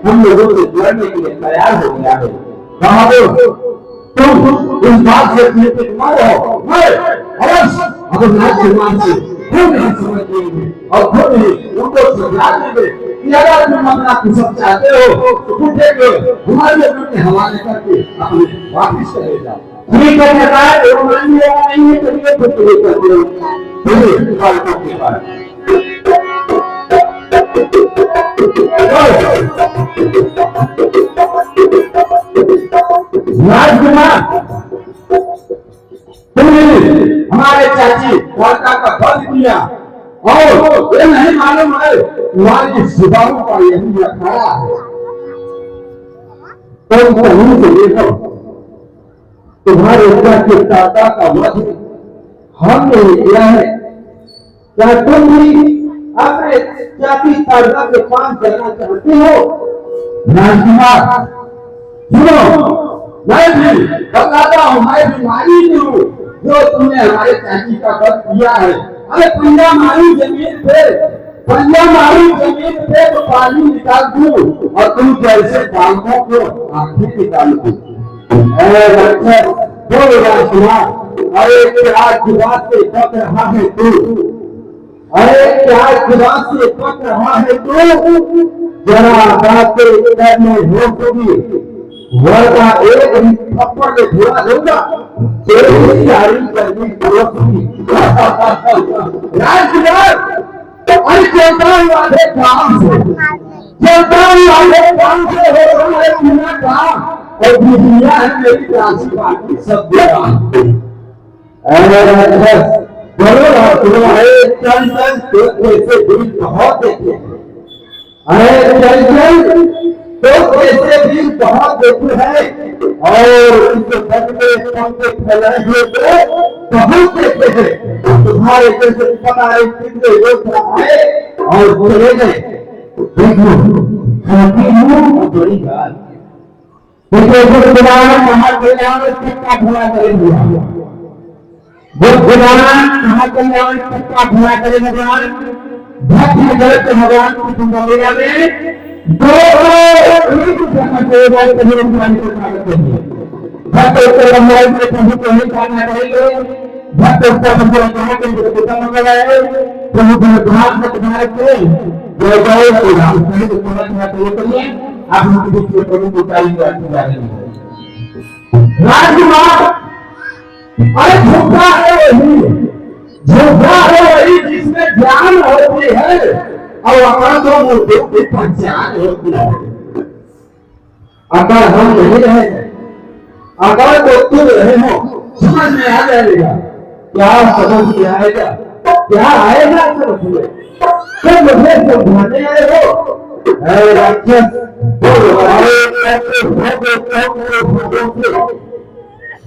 हम लोगों से लड़ने के लिए तैयार हो गया है। तुम इस बात से चिंतित मत रहो, अवश्य अगर राजकुमार से खुद नहीं समझ लेंगे और खुद ही उनको समझा देंगे कि अगर तुम अपना कुछ चाहते हो तो पूछे को हमारे अपने हवाले करके अपने वापिस चले जाओ। ठीक है सरकार, वो मान लिया नहीं है तो ये कुछ नहीं करते हो बालकों के पास। राजकुमार तुमने हमारे चाची वार्ता का वध किया और ये नहीं मालूम है तुम्हारी सुधारों का यही अखाड़ा है। तुम कहीं से देखो तुम्हारे के दादा का वध हमने किया है। क्या तुम भी अपने जाति शारदा के पास जाना चाहते हो? राजकुमार सुनो, मैं भी बताता हूँ, मैं बीमारी नहीं हूँ जो तुमने हमारे चाची का वध किया है। अरे पंजा मारी जमीन पे तो पानी निकाल दूं और तुम जैसे बालकों को आंखें निकाल दूं। अरे क्या दिमाग से पक रहा है तू? अरे क्या दिमाग से पक रहा है तू? जरा बातें करने रोकोगी वरना एक भी थप्पड़ में घुरा दूंगा। तेरी तैयारी करनी पड़ेगी। राजकुमार अरे चौताल वाले काम से हो रहा है बिना काम और दुनिया है मेरी राशि बाकी सब तुम्हारे चल ऐसे दिल बहुत देखे। अरे चल तो ऐसे दिल बहुत देखे हैं और इस घर में पंखे फैलाए हुए तो बहुत देखे हैं। तुम्हारे जैसे पता है कितने लोग आए और चले गए। देखो बड़ी बात भगवान महाकल्याण कितना भला करेंगे। भगवान महाकल्याण कितना भला करें। भगवान भक्त जगत भगवान की दुनिया में दो भक्त उत्तर मोबाइल में प्रभु को नहीं खाना रहेंगे। भक्त उत्तर मंदिर कहा कि पिता मंगल आए प्रभु के भाग में तुम्हारे को जय जय श्री राम कहीं तो तुम्हारा तो करिए आप लोग के बीच प्रभु को चाहिए आपकी जा रही है। राजकुमार अरे झूठा है वही जिसमें ज्ञान होती है और अपना तो मूर्ति की पहचान होती है। अगर हम नहीं रहे, अगर तो तुम रहे हो समझ में आ जाएगा। क्या समझ में आएगा? क्या आएगा समझ में? तुम मुझे समझाने आए हो? राक्षस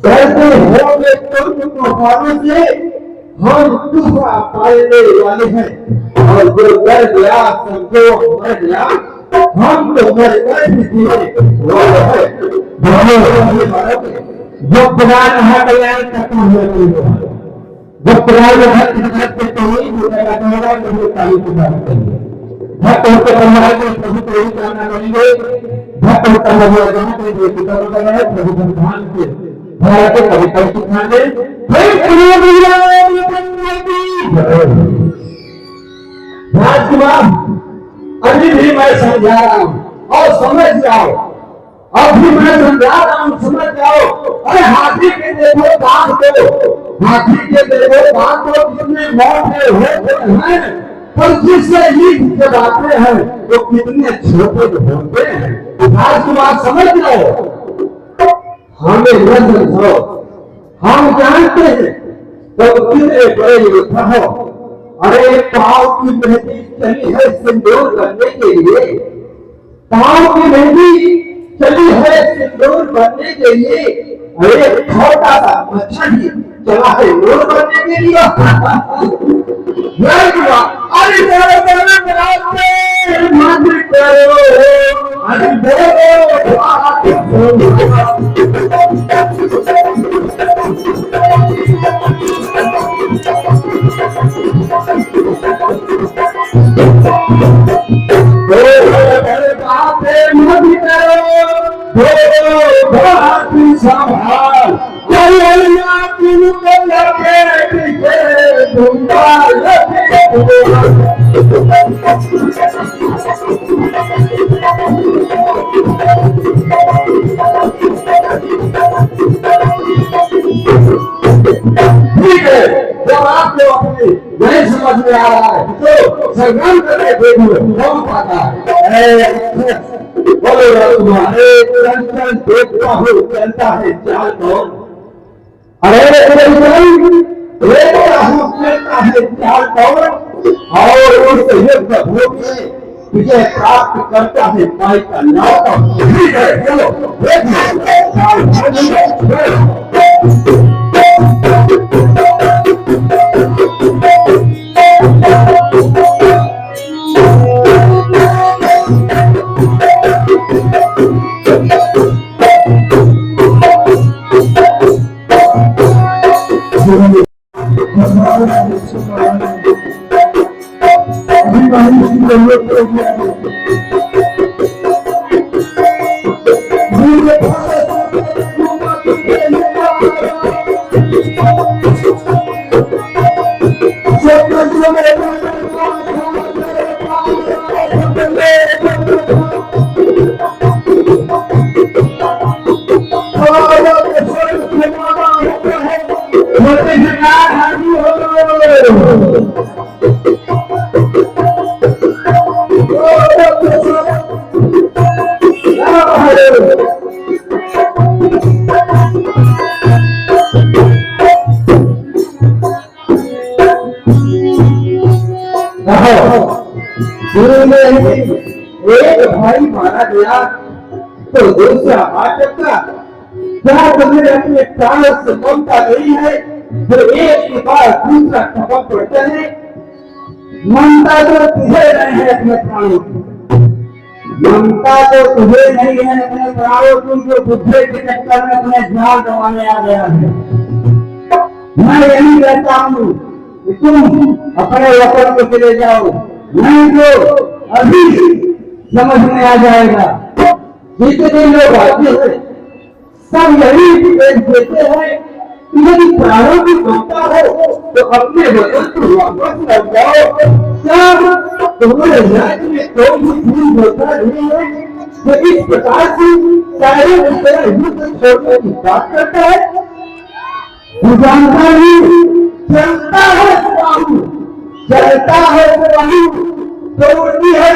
कहते होंगे तूफानों से हम तूफान पालने वाले हैं और जो डर गया समझो मर गया हम तो मर गए वाले हैं। जो पुरान हट गया खत्म हो गया जब पुराने हट के तो ही जुड़ेगा नहीं ताली पुकार करेंगे भक्त होते परिवार में प्रभु को ही करना करेंगे भक्त होता जहाँ करेंगे प्रभु संधान के भारत के कविता सिखाने अभी भी मैं समझा रहा हूँ और समझ जाओ अभी मैं समझा रहा हूँ समझ जाओ। अरे हाथी के देखो दांत को हाथी के देखो दांत को कितने मोटे होते हैं पर जिससे ईद चढ़ाते हैं वो कितने छोटे होते हैं। आज की बात समझ लो हमें न समझो हम जानते हैं तो कितने बड़े योद्धा हो। अरे पाँव की मेहंदी चली है सिंदूर बनने के लिए पाँव की मेहंदी चली है सिंदूर बनने के लिए। अरे छोटा सा बच्चा ही चला है नूर बनने के लिए। अरे ठीक है जब आप लोग अपने नहीं समझ में आ रहा है तो संग्राम करने के लिए कौन पाता है बोलो तुम्हारे चंचल देखता हो चलता है चाल कौन। अरे देखता हूँ चलता है चाल कौन और उस युद्ध भूमि में विजय प्राप्त करता है माई का नाम। ठीक है चलो एक भाई मारा गया तो दूसरा आटका क्या तुम्हें अपने प्राण से ममता नहीं है जो एक के बाद दूसरा खपा पड़ता है। ममता तो तुझे नहीं है अपने प्राणों की ममता तो तुझे नहीं है अपने प्राणों की जो बुद्धि के चक्कर में अपने जान गंवाने आ गया है। मैं यही कहता हूँ कि तुम अपने वतन को चले जाओ नहीं तो अभी समझ में आ जाएगा। जितने लोग आते हैं सब यही देते हैं कि यदि प्राणों की ममता हो तो अपने वतन को वापस लौट जाओ। सब तुम्हारे राज्य में कोई भी भूल होता नहीं है तो इस प्रकार से सारे युद्ध छोड़ने की बात करता है। जानता नहीं चलता है बाहु चलता है बाहु दौड़ती है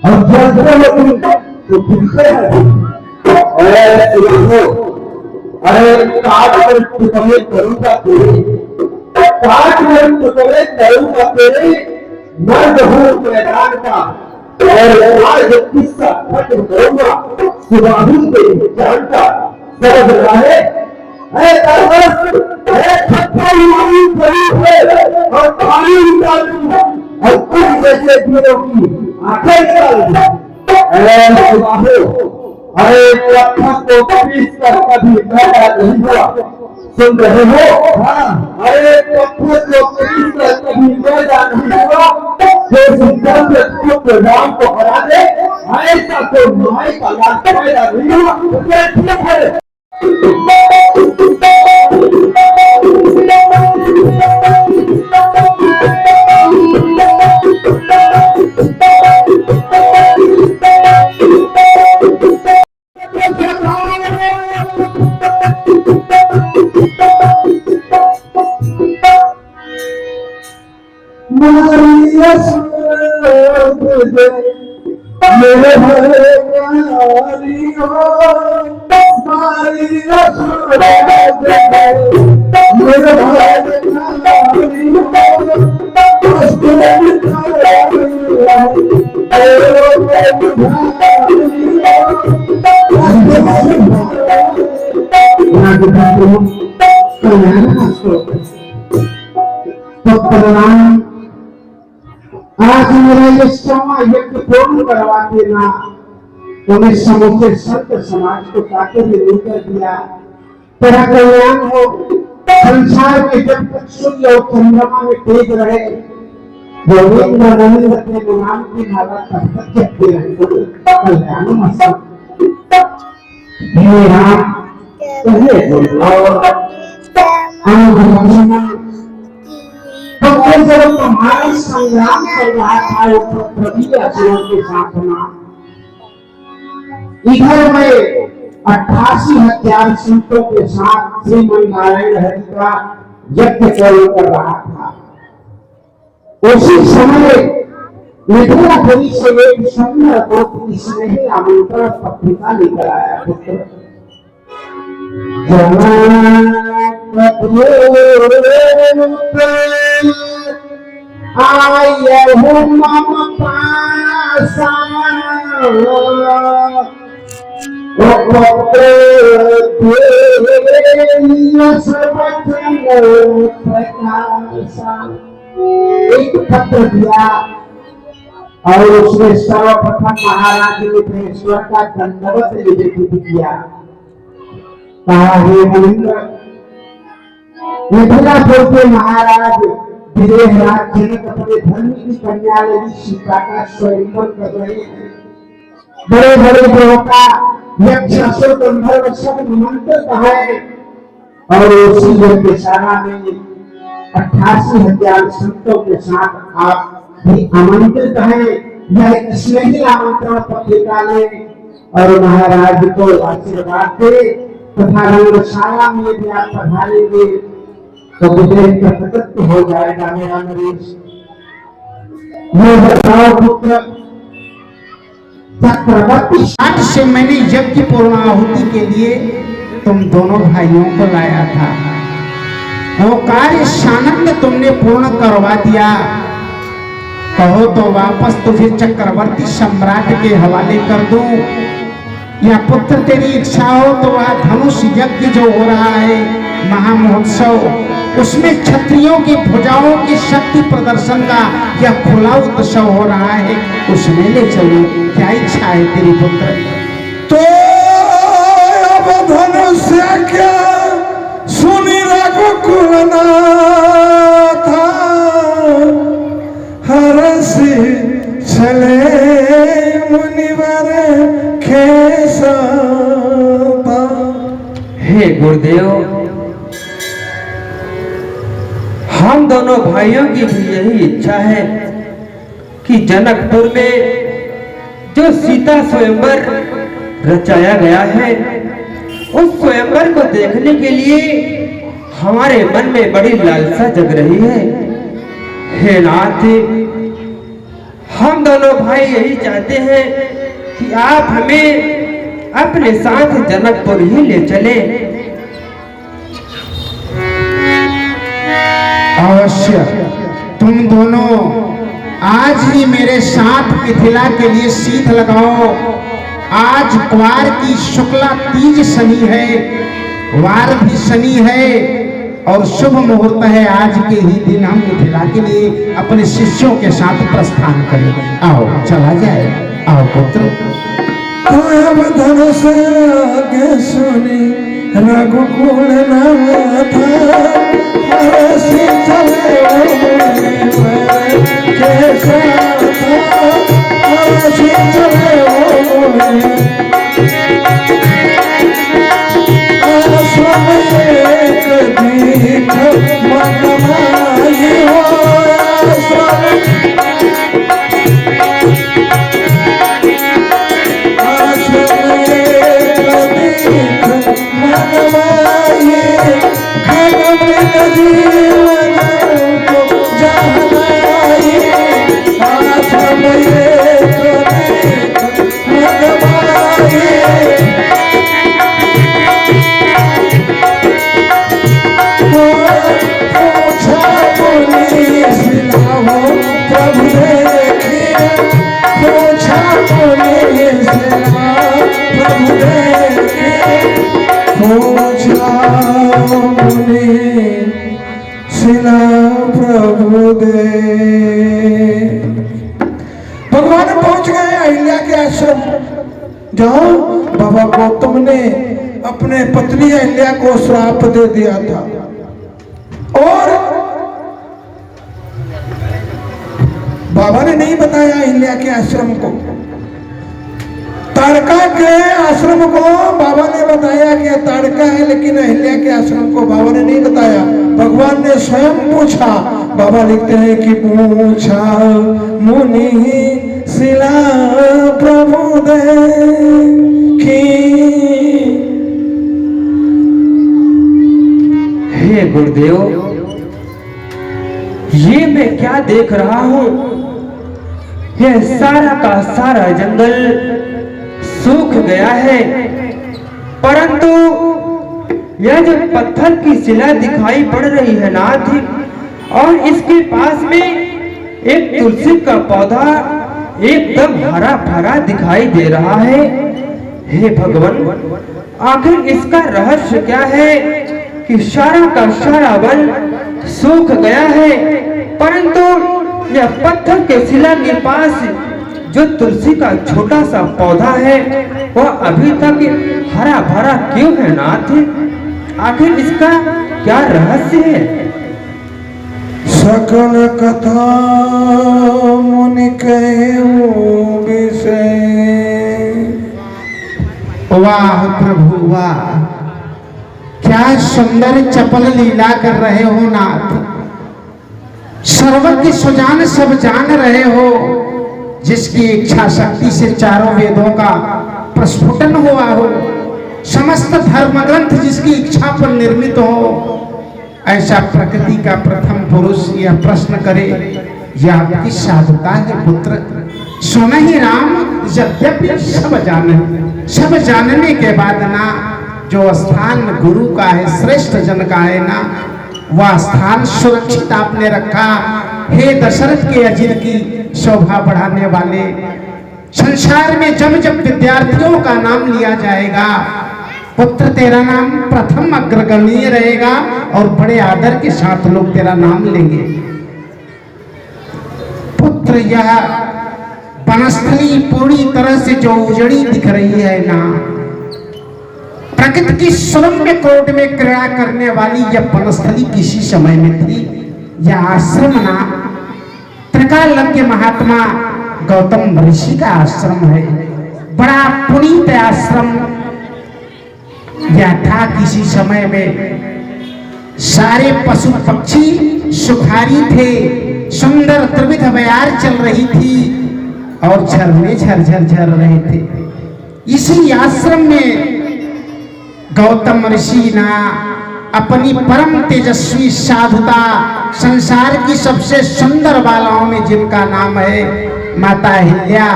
और चलते हो तुम तो फिरते हैं। अरे काट कर टुकड़े करूंगा तेरे काट कर टुकड़े करूंगा तेरे मर्द हूँ मैदान का और आज जो किस्सा खत्म करूंगा सुबाहुल के जानता समझ रहा है और पानी निकाल और कुछ जैसे दिनों की आंखें निकाल अरे पत्थर को पीस कर कभी पैदा नहीं हुआ सुन रहे हो अरे पत्थर को पीस कर कभी पैदा नहीं हुआ जो राम को हरा दे ऐसा तो माई का लाल पैदा नहीं हुआ ठीक है मेरे आज मेरा ये क्षमा यज्ञ पूर्ण करवा देना उन्हें समूचे संत समाज को ताकत में लेकर दिया तेरा कल्याण हो संसार में जब तक सूर्य और चंद्रमा में तेज रहे गोविंद नरेंद्र के नाम की माला तब तक जपते रहे कल्याण मस्त मेरा पहले जब तुम्हारा संग्राम कर रहा था प्रभु असुरों के साथ में इधर में 88,000 संतों के साथ श्रीमन नारायण हरि का यज्ञ कर रहा था उसी समय मिथिलापुरी से एक सुंदर गोपी स्नेही आमंत्रण पत्रिका लेकर आया पुत्र मम पासा एक पत्र दिया और उसने सर्वप्रथम महाराज विघ्नेश्वर का दंडवत निवेदित किया कहा हे महेंद्र मिथिलापुर के महाराज विदेहराज जनक अपने धर्म की कन्या लगी सीता का स्वयंवर कर रहे हैं बड़े बड़े देवता यक्ष असुर गंधर्व सब निमंत्रित है और उसी यज्ञशाला में 88,000 संतों के साथ आप भी आमंत्रित हैं यह स्नेही आमंत्रण पत्रिका लें और महाराज को आशीर्वाद दे तथा रंगशाला में भी आप पधारेंगे तो विदेह प्रकट हो जाएगा मेरा नरेश ये बताओ पुत्र चक्रवर्ती आज से मैंने यज्ञ पूर्णाहुति के लिए तुम दोनों भाइयों को लाया था वो कार्य सानंद तुमने पूर्ण करवा दिया कहो तो वापस तुझे चक्रवर्ती सम्राट के हवाले कर दूं या पुत्र तेरी इच्छा हो तो वह धनुष यज्ञ जो हो रहा है महामहोत्सव उसमें क्षत्रियों की भुजाओं की शक्ति प्रदर्शन का या खुला उत्सव हो रहा है उसमें ले चलो क्या इच्छा है तेरी पुत्र तो अब धनुष क्या सुनी रघुकुलना था हरसी चले मुनिवर खेसा हे गुरुदेव हम दोनों भाइयों की भी यही इच्छा है कि जनकपुर में जो सीता स्वयंवर रचाया गया है उस स्वयंवर को देखने के लिए हमारे मन में बड़ी लालसा जग रही है हे नाथ हम दोनों भाई यही चाहते हैं कि आप हमें अपने साथ जनकपुर ही ले चले अवश्य तुम दोनों आज ही मेरे साथ मिथिला के लिए शीत लगाओ। आज क्वार की शुक्ला तीज शनि है, वार भी शनि है और शुभ मुहूर्त है। आज के ही दिन हम मिथिला के लिए अपने शिष्यों के साथ प्रस्थान करें। आओ चला जाए, आओ पुत्र। धनुष आगे सुनी रघुकुल नाम था, हरसी चले कैसा था, हरसी चले एक दीख मनमाई हो, भगवान पहुंच गए अहिल्या के आश्रम। जाओ, बाबा गौतम ने अपने पत्नी अहिल्या को श्राप दे दिया था और बाबा ने नहीं बताया अहिल्या के आश्रम को। ताड़का के आश्रम को बाबा ने बताया कि ताड़का है, लेकिन अहिल्या के आश्रम को बाबा ने नहीं बताया। भगवान ने स्वयं पूछा। बाबा लिखते हैं कि पूछा मुनि शिला प्रभु देखी। हे गुरुदेव, ये मैं क्या देख रहा हूँ? यह सारा का सारा जंगल सूख गया है, परंतु यह जो पत्थर की शिला दिखाई पड़ रही है नाथ, और इसके पास में एक तुलसी का पौधा एकदम हरा भरा दिखाई दे रहा है। हे भगवान, आखिर इसका रहस्य क्या है कि सारा का सारा वन सूख गया है, परंतु यह पत्थर के शिला के पास जो तुलसी का छोटा सा पौधा है वह अभी तक हरा भरा क्यों है नाथ? आखिर इसका क्या रहस्य है? सकल कथा मुनि कहूं विषय। वाह प्रभु वाह, क्या सुंदर चपल लीला कर रहे हो नाथ। सर्वज्ञ सुजान सब जान रहे हो, जिसकी इच्छा शक्ति से चारों वेदों का प्रस्फुटन हुआ हो, समस्त धर्म ग्रंथ जिसकी इच्छा पर निर्मित हो, ऐसा प्रकृति का प्रथम पुरुष यह प्रश्न करे, यह आपकी साधुता है पुत्र। सुन ही राम यद्यपि सब जाने, सब जानने के बाद ना जो स्थान गुरु का है, श्रेष्ठ जन का है ना, वह स्थान सुरक्षित आपने रखा। हे दशरथ के अजित की शोभा बढ़ाने वाले, संसार में जब जब विद्यार्थियों का नाम लिया जाएगा, पुत्र तेरा नाम प्रथम अग्रगण्य रहेगा और बड़े आदर के साथ लोग तेरा नाम लेंगे। पुत्र, यह वनस्थली पूरी तरह से जो उजड़ी दिख रही है ना, प्रकृति की सुरम्य कोट में क्रीड़ा करने वाली यह वनस्थली किसी समय में थी। यह आश्रम ना त्रिकालज्ञ महात्मा गौतम ऋषि का आश्रम है। बड़ा पुनीत आश्रम यह था। किसी समय में सारे पशु पक्षी सुखारी थे, सुंदर त्रिविध बयार चल रही थी और झरने झरझर झर रहे थे। इसी आश्रम में गौतम ऋषि ना अपनी परम तेजस्वी साधुता, संसार की सबसे सुंदर बालाओं में जिनका नाम है माता अहिल्या,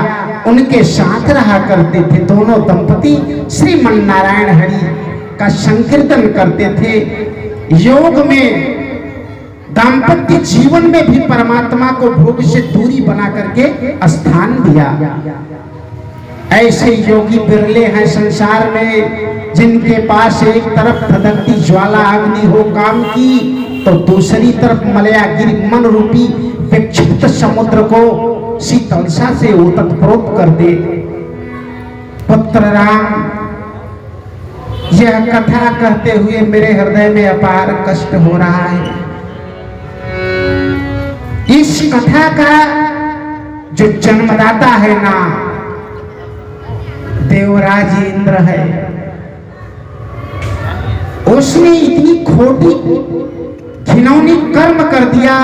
उनके साथ रहा करते थे। दोनों दंपति श्रीमन नारायण हरि का संकीर्तन करते थे। योग में दाम्पत्य जीवन में भी परमात्मा को भोग से दूरी बना करके स्थान दिया। ऐसे योगी बिरले हैं संसार में जिनके पास एक तरफ धधकती ज्वाला अग्नि हो काम की, तो दूसरी तरफ मलयागिरी मन रूपी विक्षिप्त समुद्र को शीतलसा से ओतप्रोत कर दे। पुत्र राम, यह कथा कहते हुए मेरे हृदय में अपार कष्ट हो रहा है। इस कथा का जो जन्मदाता है ना, देवराज इंद्र है। उसने इतनी खोटी घिनौनी कर्म कर दिया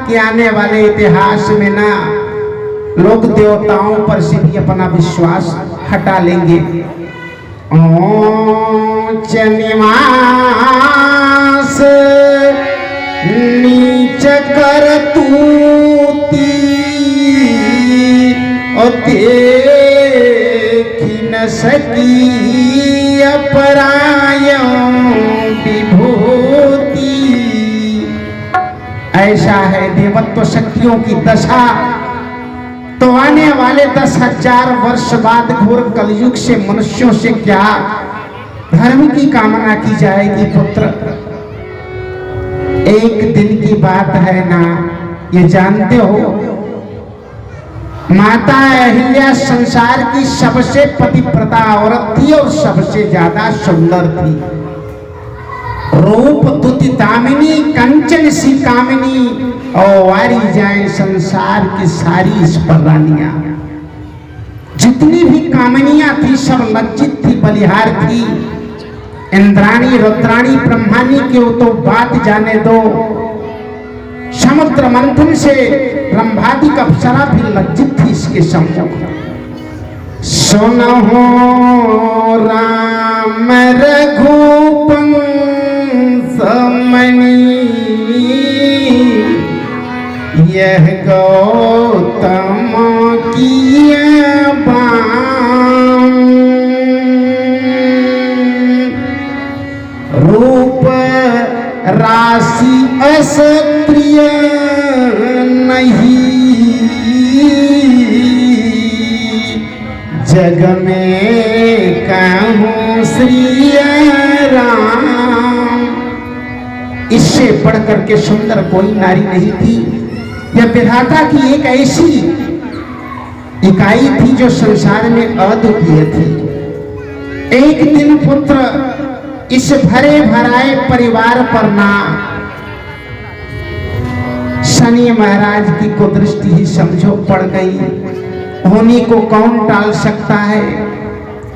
कि आने वाले इतिहास में ना लोग देवताओं पर से भी अपना विश्वास हटा लेंगे। चनिमास नीच कर तूती और देखी न सकी अपराय विभूति। ऐसा है देवत्व शक्तियों की दशा। तो आने वाले 10,000 वर्ष बाद घोर कलयुग से मनुष्यों से क्या धर्म की कामना की जाएगी पुत्र। एक दिन की बात है ना, ये जानते हो, माता अहिल्या संसार की सबसे पतिव्रता औरत थी और सबसे ज्यादा सुंदर थी। रूप तुति दामिनी कंचन सी कामिनी और वारी जाए संसार की सारी इस पर रानियां। जितनी भी कामनियां थी सब लज्जित थी, बलिहार थी। इंद्राणी रुद्राणी ब्रह्माणी की तो बात जाने दो। समुद्र मंथन से रंभादिक अप्सरा भी लज्जित थी इसके सम्मुख। सुनहो राम रघुपं समनी यह गौतम की बाम। रूप राशि असप्रिय नहीं जग में कहूँ श्री राम। इससे बढ़कर के सुंदर कोई नारी नहीं थी। यह विधाता की एक ऐसी इकाई थी जो संसार में अद्वितीय थी। एक दिन पुत्र इस भरे भराए परिवार पर ना शनि महाराज की कुदृष्टि ही समझो पड़ गई। होनी को कौन टाल सकता है।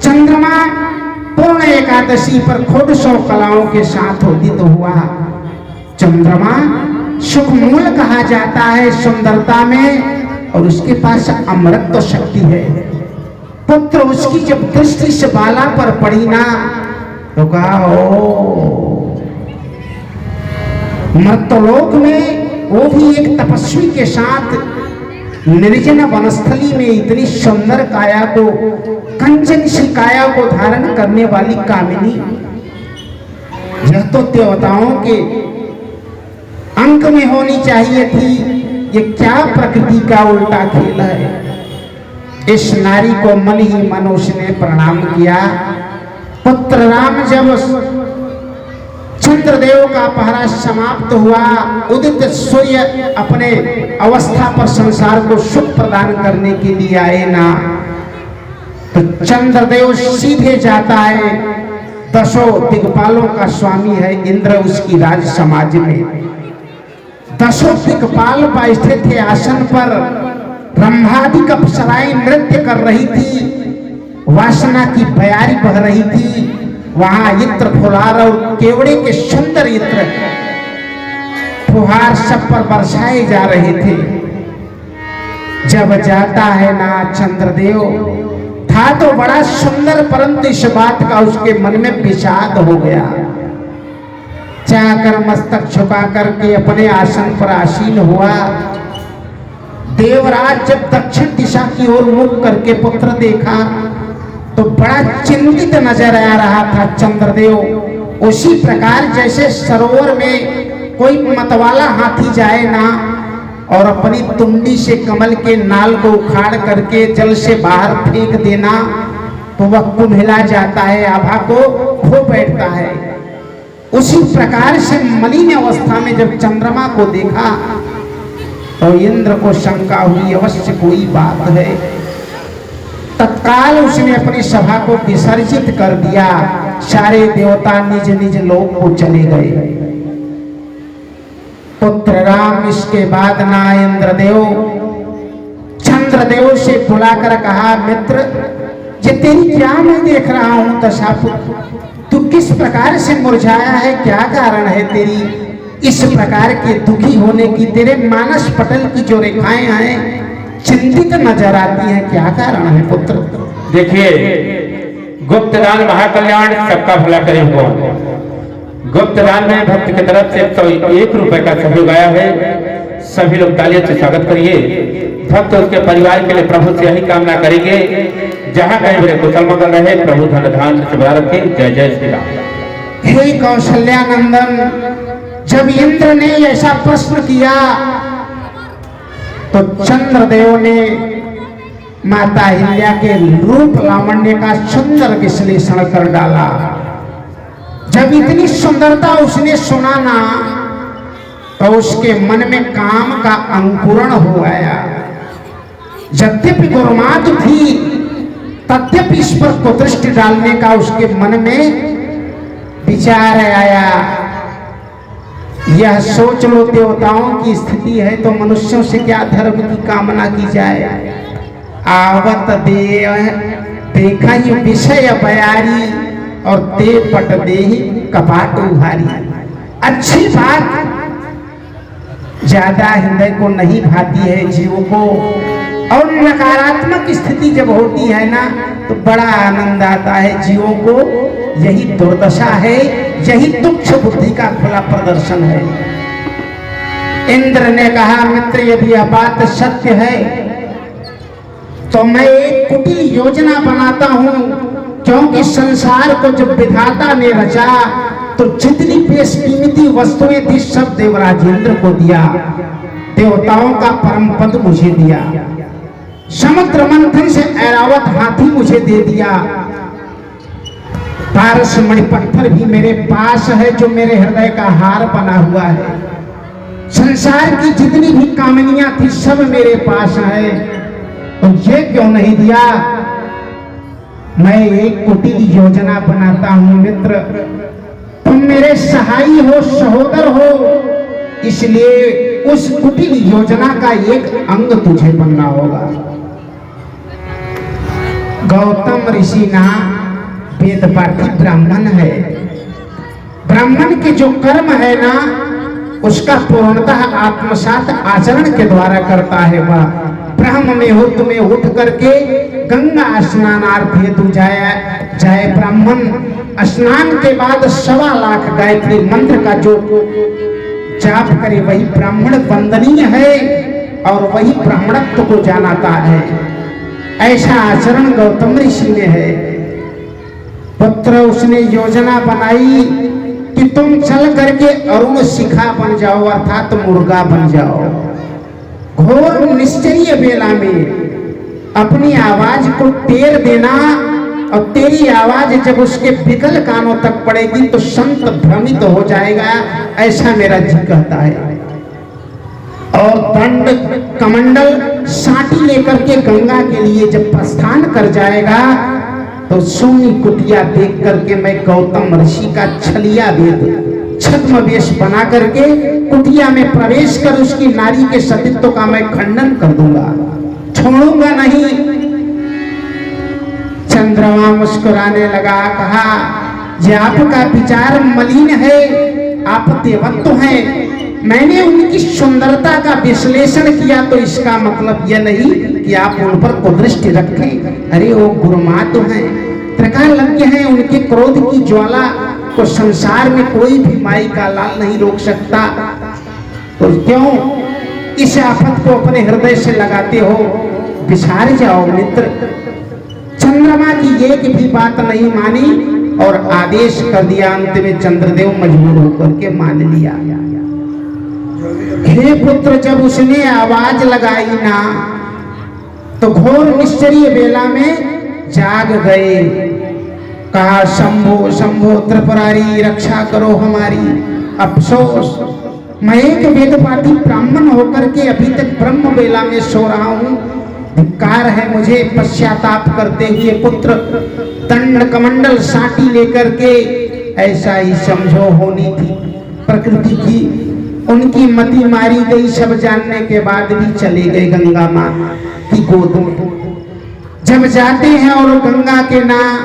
चंद्रमा पूर्ण एकादशी पर खुद 100 कलाओं के साथ उदित हुआ। चंद्रमा सुख मूल कहा जाता है सुंदरता में, और उसके पास अमृत शक्ति है। पुत्र उसकी जब दृष्टि से बाला पर पड़ी ना, तो कहा ओ मर्तलोक में वो भी एक तपस्वी के साथ निर्जन वनस्थली में इतनी सुंदर काया को, कंचन सी काया को धारण करने वाली कामिनी, यह तो देवताओं के अंक में होनी चाहिए थी। ये क्या प्रकृति का उल्टा खेल है। इस नारी को मन ही मन उसने प्रणाम किया। पुत्र राम जब चंद्रदेव का पहरा समाप्त हुआ, उदित सूर्य अपने अवस्था पर संसार को सुख प्रदान करने के लिए आए ना, तो चंद्रदेव सीधे जाता है। 10 दिक्पालों का स्वामी है इंद्र उसकी राज समाज में। 10 दिक्पाल बैठे थे आसन पर। ब्रह्मादिक अप्सराएं नृत्य कर रही थी। वासना की बयारी बह रही थी। वहां इत्र फुलार और केवड़े के सुंदर इत्र फुहार सब पर बरसाए जा रहे थे। जब जाता है ना चंद्रदेव, था तो बड़ा सुंदर, परंतु इस बात का उसके मन में विषाद हो गया। चाहकर मस्तक झुका करके अपने आसन पर आसीन हुआ। देवराज जब दक्षिण दिशा की ओर मुख करके पुत्र देखा तो बड़ा चिंतित नजर आ रहा था चंद्रदेव। उसी प्रकार जैसे सरोवर में कोई मतवाला हाथी जाए ना और अपनी तुंडी से कमल के नाल को उखाड़ करके जल से बाहर फेंक देना तो वह कुम्हिला जाता है, आभा को खो बैठता है। उसी प्रकार से मलिन अवस्था में जब चंद्रमा को देखा तो इंद्र को शंका हुई, अवश्य कोई बात है। तत्काल उसने अपनी सभा को विसर्जित कर दिया, सारे देवता निज निज लोक को चले गए। पुत्र राम इसके बाद ना इंद्रदेव चंद्रदेव से बुलाकर कहा, मित्र ये तेरी क्या मैं देख रहा हूं दशापुत्र, तू किस प्रकार से मुरझाया है, क्या कारण है तेरी इस प्रकार के दुखी होने की? तेरे मानस पटल की जो रेखाएं हैं चिंतित नजर आती हैं, क्या कारण है पुत्र? देखिए, गुप्तदान महाकल्याण, सबका भला करे भगवान। गुप्तदान में भक्त की तरफ से 101 रुपए का सहयोग आया है। सभी लोग तालियों से स्वागत करिए। भक्त उसके परिवार के लिए प्रभु से यही कामना करेंगे, जहाँ कहीं बड़े कुशल मंगल रहे, प्रभु धन धान से बना रखे। जय जय श्री राम। हे कौशल्यानंदन, जब इंद्र ने ऐसा प्रश्न किया तो चंद्रदेव ने माता अहिल्या के रूप लावण्य का सुंदर विश्लेषण कर डाला। जब इतनी सुंदरता उसने सुना ना तो उसके मन में काम का अंकुरण हो आया। यद्यपि गुरुमात थी तद्यपि इस पर कुदृष्टि डालने का उसके मन में विचार आया। यह सोच लो, देवताओं की स्थिति है तो मनुष्यों से क्या धर्म की कामना की जाए। आवत देखा ये विषय बयारी और ते पट दे कपाट उहारी। अच्छी बात ज्यादा हृदय को नहीं भाती है जीवों को, और नकारात्मक स्थिति जब होती है ना तो बड़ा आनंद आता है जीवों को। यही दुर्दशा है, यही तुच्छ बुद्धि का खुला प्रदर्शन है। इंद्र ने कहा, मित्र यदि यह बात सत्य है तो मैं एक कुटिल योजना बनाता हूं, क्योंकि संसार को जब विधाता ने रचा तो जितनी बेशकीमती वस्तुएं थी सब देवराज इंद्र को दिया, देवताओं का परम पद मुझे दिया, समुद्र मंथन से ऐरावत हाथी मुझे दे दिया, पारस मणि पत्थर भी मेरे पास है जो मेरे हृदय का हार बना हुआ है। संसार की जितनी भी कामनियां थी सब मेरे पास है, तो ये क्यों नहीं दिया? मैं एक कुटिल योजना बनाता हूं मित्र, तुम मेरे सहाय हो, सहोदर हो, इसलिए उस कुटिल योजना का एक अंग तुझे बनना होगा। गौतम ऋषि ना वेद पाठी ब्राह्मण है, ब्राह्मण के जो कर्म है ना उसका पूर्णतः आत्मसात आचरण के द्वारा करता है। वह ब्रह्म मुहूर्त में उठ करके गंगा स्नानार्थ हेतु जाए ब्राह्मण, स्नान के बाद 1.25 लाख गायत्री मंत्र का जो जाप करे वही ब्राह्मण वंदनीय है और वही ब्राह्मणत्व को जानाता है। ऐसा आचरण गौतम ऋषि ने है। पुत्र उसने योजना बनाई कि तुम चल करके अरुण शिखा बन जाओ, अर्थात मुर्गा बन जाओ। घोर निश्चय बेला में अपनी आवाज को टेर देना, और तेरी आवाज जब उसके विकल कानों तक पड़ेगी तो संत भ्रमित हो जाएगा, ऐसा मेरा जी कहता है। और दंड कमंडल साटी लेकर के गंगा के लिए जब प्रस्थान कर जाएगा तो सोनी कुटिया देख करके मैं गौतम ऋषि का छलिया वेद छद्म वेश बना करके कुटिया में प्रवेश कर उसकी नारी के सतीत्व का मैं खंडन कर दूंगा, छोड़ूंगा नहीं। चंद्रमा मुस्कुराने लगा, कहा ये आपका विचार मलिन है, आप देवत्व हैं। मैंने उनकी सुंदरता का विश्लेषण किया तो इसका मतलब यह नहीं कि आप उन पर कुदृष्टि रखें। अरे वो गुरुमातु हैं, त्रिकालज्ञ हैं, उनके क्रोध की ज्वाला को संसार में कोई भी माई का लाल नहीं रोक सकता। तो क्यों इस आफत को अपने हृदय से लगाते हो? विचार जाओ मित्र। चंद्रमा की एक भी बात नहीं मानी और आदेश कर दिया। अंत में चंद्रदेव मजबूर होकर के मान लिया। हे पुत्र, जब उसने आवाज लगाई ना तो घोर निश्चर्य बेला में जाग गए। कहा शंभो शंभो त्रिपुरारी, रक्षा करो हमारी। अफसोस, मैं एक वेदपाठी ब्राह्मण होकर के अभी तक ब्रह्म बेला में सो रहा हूँ। धिक्कार है मुझे पश्चाताप करते हुए पुत्र। दंड कमंडल साटी लेकर के ऐसा ही समझो होनी थी प्रकृति की। उनकी मति मारी गई, सब जानने के बाद भी चले गए गंगा माँ की गोद में। जब जाते हैं और गंगा के नाम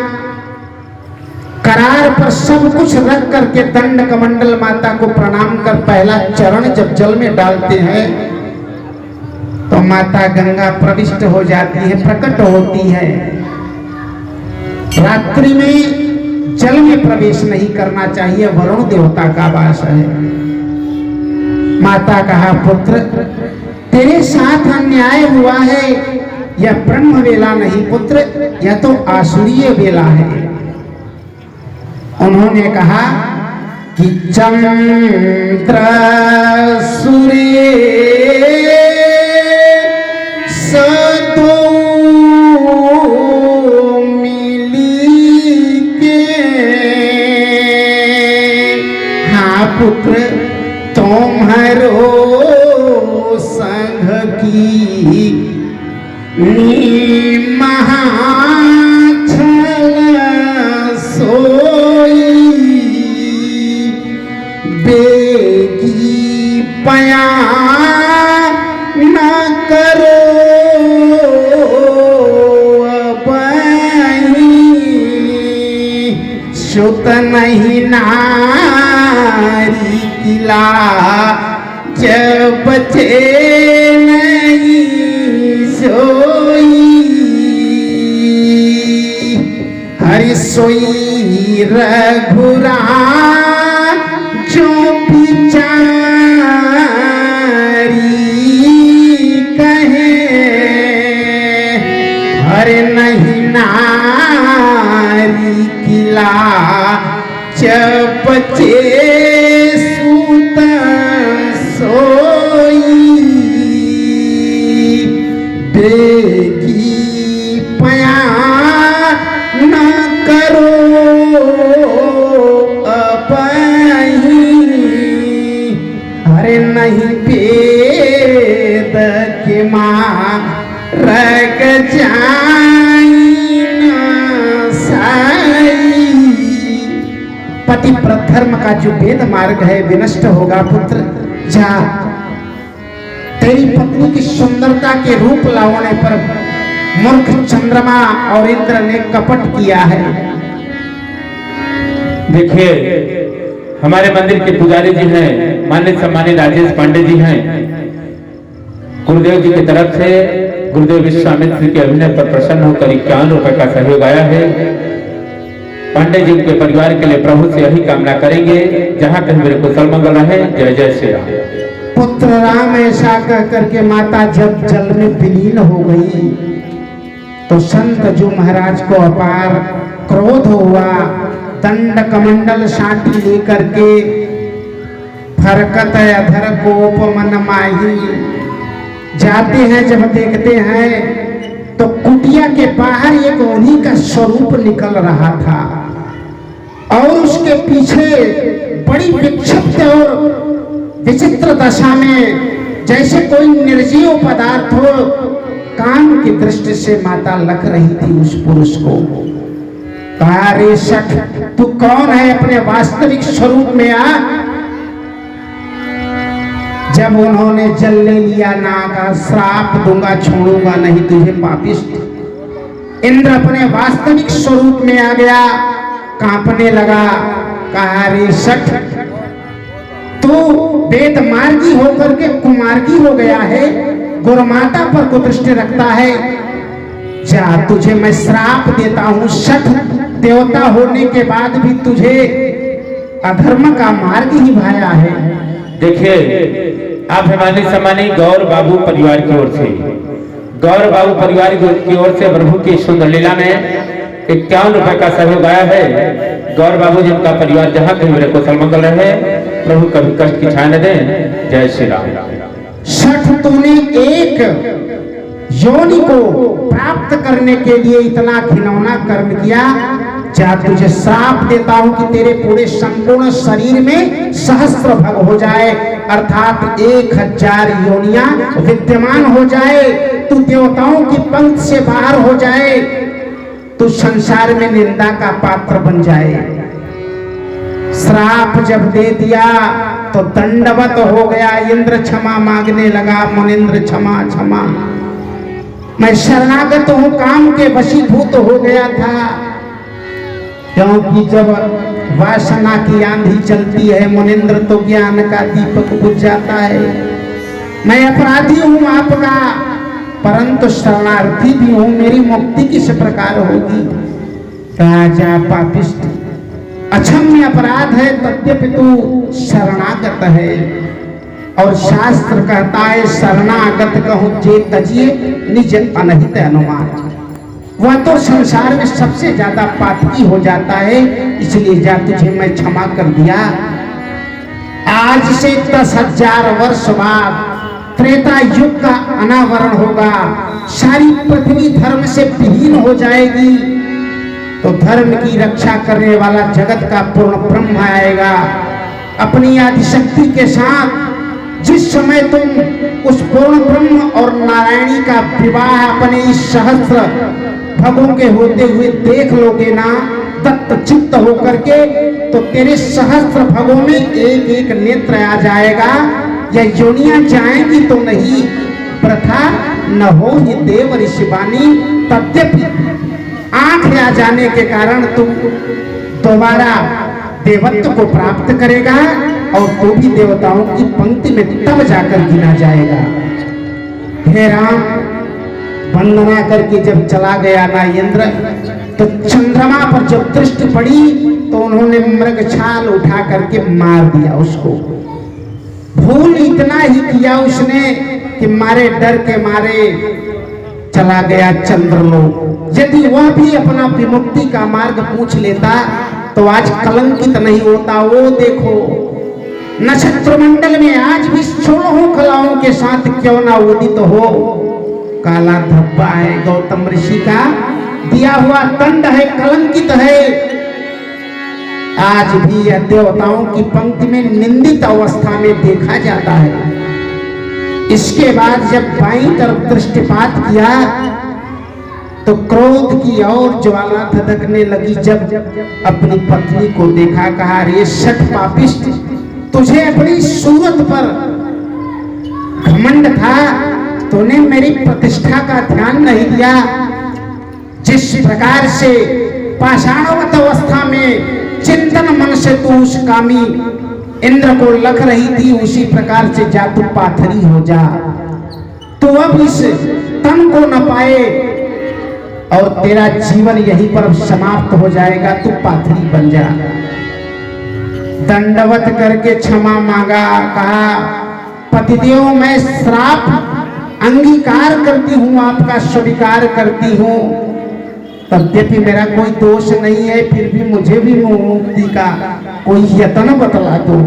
करार पर सब कुछ रख करके दंड कमंडल माता को प्रणाम कर पहला चरण जब जल में डालते हैं तो माता गंगा प्रविष्ट हो जाती है, प्रकट होती है। रात्रि में जल में प्रवेश नहीं करना चाहिए, वरुण देवता का वास है। माता कहा पुत्र, तेरे साथ अन्याय हुआ है। यह ब्रह्म वेला नहीं पुत्र, यह तो आसुरीय वेला है। उन्होंने कहा कि चंद्र सूर्य सदो मिली के, हाँ पुत्र तुम्हारो संग की महाछल सोई, बेगी पया न करो अबही, सुत नहीं नारी किला जब बचे नहीं सोई, हरि सोई रघुरा जो बिचारी कहे, हरे नहीं नारी किला चपचे सूत सोई, बेगी पया न करो अपही, हरे नहीं पेद के माँ रग जाई न साई। पति प्रधर्म का जो वेद मार्ग है विनष्ट होगा पुत्र। जा, तेरी पत्नी की सुंदरता के रूप लावने पर मूर्ख चंद्रमा और इंद्र ने कपट किया है। देखिए, हमारे मंदिर के पुजारी जी हैं, माननीय सम्मानित राजेश पांडे जी हैं। गुरुदेव जी की तरफ से गुरुदेव विश्वामित्र के अभिनय पर प्रसन्न होकर 51 रुपए का सहयोग आया है। पांडे जी के परिवार के लिए प्रभु से यही कामना करेंगे, जहां कहीं मेरे कुशल मंगल रहे। जय जय श्री राम। पुत्र राम ऐसा कह करके माता जब जल में विलीन हो गई तो संत जो महाराज को अपार क्रोध हुआ। दंड कमंडल साटी लेकर के फरकत अधर कोप मन माही जाते हैं। जब देखते हैं तो कुटिया के बाहर एक उन्हीं का स्वरूप निकल रहा था और उसके पीछे बड़ी विक्षिप्त और विचित्र दशा में जैसे कोई निर्जीव पदार्थ हो, काम की दृष्टि से माता लग रही थी उस पुरुष को। अरे शठ, तू कौन है? अपने वास्तविक स्वरूप में आ। जब उन्होंने जल ले लिया ना का श्राप दूंगा, छोड़ूंगा नहीं तुझे पापिष्ट। इंद्र अपने वास्तविक स्वरूप में आ गया, कांपने लगा। कहा रे शठ, तू वेद मार्गी होकर के कुमार्गी हो गया है, गुरुमाता पर कुदृष्टि रखता है। जा, तुझे मैं श्राप देता हूं। शठ, देवता होने के बाद भी तुझे अधर्म का मार्ग ही भाया है। देखिए, आप हमारे सम्मानित गौर बाबू परिवार की ओर से, गौर बाबू परिवार की ओर से प्रभु की सुंदर लीला में 51 रुपए का सहयोग आया है। गौर बाबू जिनका परिवार जहां कहीं मेरे कुशल मंगल रहे, प्रभु कभी कष्ट की छाया न दें। जय श्री राम। छठ तूने एक योनि को प्राप्त करने के लिए इतना घिनौना कर्म किया, जा तुझे श्राप देता हूं कि तेरे पूरे संपूर्ण शरीर में सहस्त्र भग हो जाए, अर्थात 1000 योनियां विद्यमान हो जाए, तू देवताओं की पंक्ति से बाहर हो जाए, तू संसार में निंदा का पात्र बन जाए। श्राप जब दे दिया तो दंडवत हो गया, इंद्र क्षमा मांगने लगा, मुनिंद्र क्षमा क्षमा, मैं शरणागत हूं, काम के वशीभूत हो गया था, क्योंकि जब वासना की आंधी चलती है मुनिंद्र तो ज्ञान का दीपक बुझ जाता है। मैं अपराधी हूं आपका, परंतु शरणार्थी भी हूं, मेरी मुक्ति किस प्रकार होगी? राजा पापिष्ट, अक्षम्य अपराध है, तद्यपि तू शरणागत है, और शास्त्र कहता है शरणागत कहूं जे तजिए निज अनहित अनुमान। वह तो संसार में सबसे ज्यादा पापी हो जाता है, इसलिए जा तुझे मैं क्षमा कर दिया। आज से 10,000 वर्ष बाद त्रेता युग का अनावरण होगा, सारी पृथ्वी धर्म से विहीन हो जाएगी, तो धर्म की रक्षा करने वाला जगत का पूर्ण ब्रह्म आएगा अपनी आदिशक्ति के साथ। जिस समय तुम उस पूर्ण ब्रह्म और नारायणी का विवाह अपने इस सहस्त्र भगों के होते हुए देख लोगे ना, दत्त चित्त होकर के, तो तेरे सहस्त्र भगों में एक एक नेत्र आ जाएगा। यह योनियां जाएंगी तो नहीं, प्रथा न हो ये देव ऋषिवाणी, तद्यपि आंख आ जाने के कारण तुम दोबारा देवत्व को प्राप्त करेगा, और तो भी देवताओं की पंक्ति में तब जाकर गिना जाएगा। हे राम, वंदना करके जब चला गया ना इंद्र, तो चंद्रमा पर जब दृष्टि पड़ी तो उन्होंने मृग छाल उठा करके मार दिया उसको। भूल इतना ही किया उसने कि मारे डर के मारे चला गया चंद्रलोक। यदि वह भी अपना विमुक्ति का मार्ग पूछ लेता तो आज कलंकित नहीं होता। वो देखो, नक्षत्र मंडल में आज भी 16 कलाओं के साथ क्यों ना उदित हो, काला धब्बा है, गौतम ऋषि का दिया हुआ दंड है, कलंकित है। आज भी यह देवताओं की पंक्ति में निंदित अवस्था में देखा जाता है। इसके बाद जब बाईं तरफ दृष्टिपात किया तो क्रोध की और ज्वाला धधकने लगी। जब अपनी पत्नी को देखा, कहा, रे शठ पापिष्ट, तुझे अपनी सूरत पर घमंड था, तूने मेरी प्रतिष्ठा का ध्यान नहीं दिया। जिस प्रकार से पाषाणवत अवस्था में चिंतन मन से तू उस कामी इंद्र को लख रही थी, उसी प्रकार से जा तू पाथरी हो जा। तू अब इस तन को न पाए और तेरा जीवन यहीं पर समाप्त हो जाएगा, तू पाथरी बन जा। दंडवत करके क्षमा मांगा, कहा, पतिदेव, मैं श्राप अंगीकार करती हूँ, आपका स्वीकार करती हूँ, तद्यपि मेरा कोई दोष नहीं है, फिर भी मुझे भी मुक्ति का कोई यत्न बतला दो।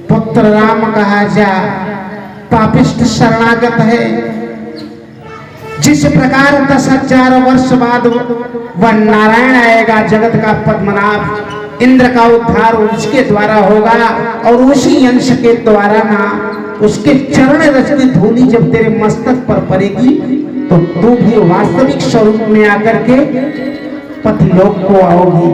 पुत्र राम कहा, जा, पापिष्ट शरणागत है। जिस प्रकार 10,000 वर्ष बाद वह नारायण आएगा, जगत का पद्मनाभ, इंद्र का उद्धार उसके द्वारा होगा, और उसी अंश के द्वारा ना उसके चरण रज की धूलि जब तेरे मस्तक पर पड़ेगी तो तू भी वास्तविक स्वरूप में आकर के पतिलोक को आओगी।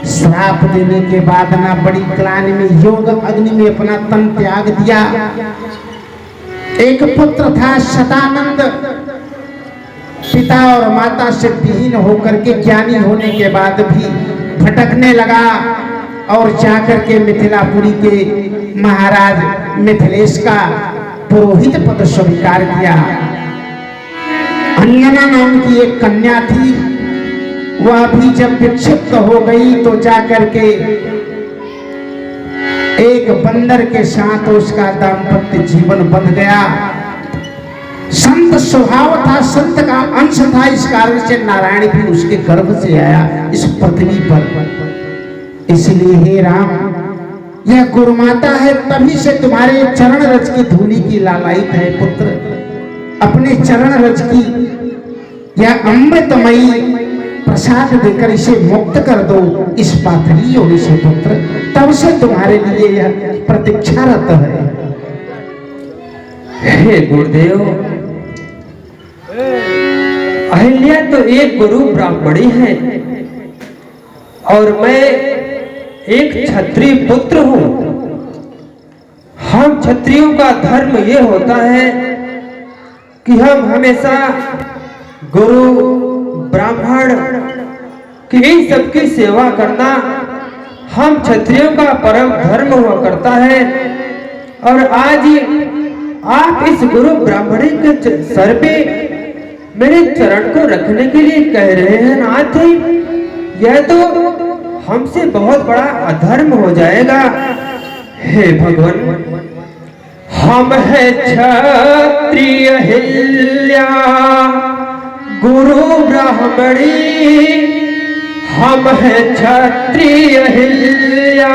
श्राप देने के बाद ना बड़ी ग्लानि में योग अग्नि में अपना तन त्याग दिया। एक पुत्र था शतानंद, पिता और माता से विहीन होकर के ज्ञानी होने के बाद भी भटकने लगा, और जाकर के मिथिलापुरी के महाराज मिथिलेश का पुरोहित पद स्वीकार किया। अंजना नाम की एक कन्या थी, वह भी जब विक्षिप्त हो गई तो जाकर के एक बंदर के साथ उसका दाम्पत्य जीवन बन गया। संत स्वभाव था, संत का अंश था, इस कारण से नारायण भी उसके गर्भ से आया इस पृथ्वी पर। इसलिए हे राम, यह गुरुमाता है, तभी से तुम्हारे चरण रज की धूलि की लालायित है पुत्र। अपने चरण रज की यह अमृतमयी प्रसाद देकर इसे मुक्त कर दो इस पाथरी योगी से पुत्र, तब से तुम्हारे लिए यह प्रतीक्षारत है। हे गुरुदेव, अहिल्या तो एक गुरु ब्राह्मणी है और मैं एक क्षत्रिय पुत्र हूं। हम क्षत्रियों का धर्म ये होता है कि हम हमेशा गुरु ब्राह्मण की सबकी सेवा करना हम क्षत्रियों का परम धर्म हुआ करता है। और आज आप इस गुरु ब्राह्मणी के सर पे मेरे चरण को रखने के लिए कह रहे हैं नाथ, यह तो हमसे बहुत बड़ा अधर्म हो जाएगा। हे भगवान, हम है क्षत्रिय अहिल्या गुरु ब्राह्मणी, हम है क्षत्रिय अहिल्या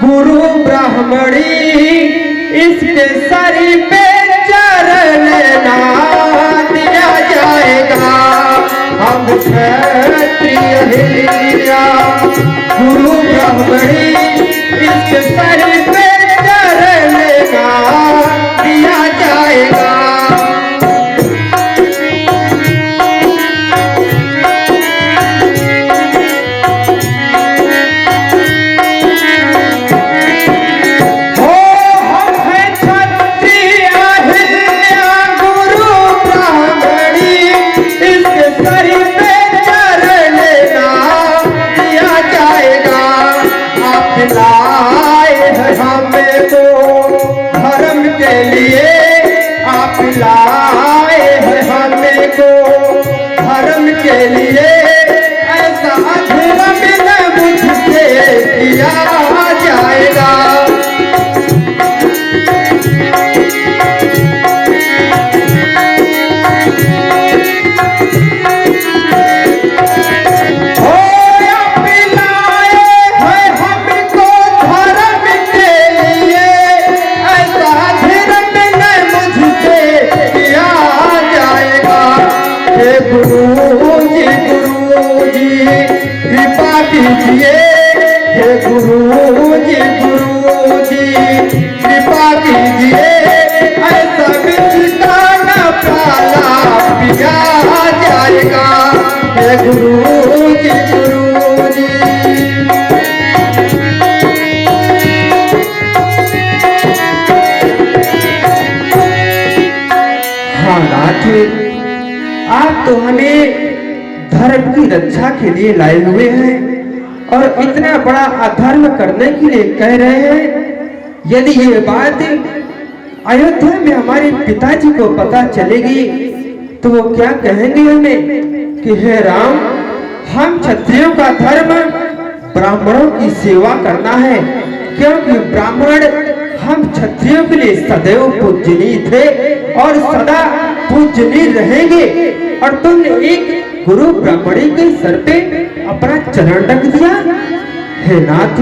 गुरु ब्राह्मणी, इसके सर पे चरण ना दिया जाएगा। हम क्षत्रिय अहिल्या गुरु ब्राह्मणी, इसके सर पे चरण ना दिया जाएगा। आप तो हमें धर्म की रक्षा के लिए लाए हुए हैं और इतना बड़ा अधर्म करने के लिए कह रहे हैं। यदि ये बात अयोध्या में हमारे पिताजी को पता चलेगी तो वो क्या कहेंगे हमें कि हे राम, हम क्षत्रियों का धर्म ब्राह्मणों की सेवा करना है, क्योंकि ब्राह्मण हम क्षत्रियों के लिए सदैव पूजनीय थे और सदा पूजनीय रहेंगे। और तुमने एक गुरु ब्राह्मणी के सर पे अपना चरण रख दिया। हे नाथ,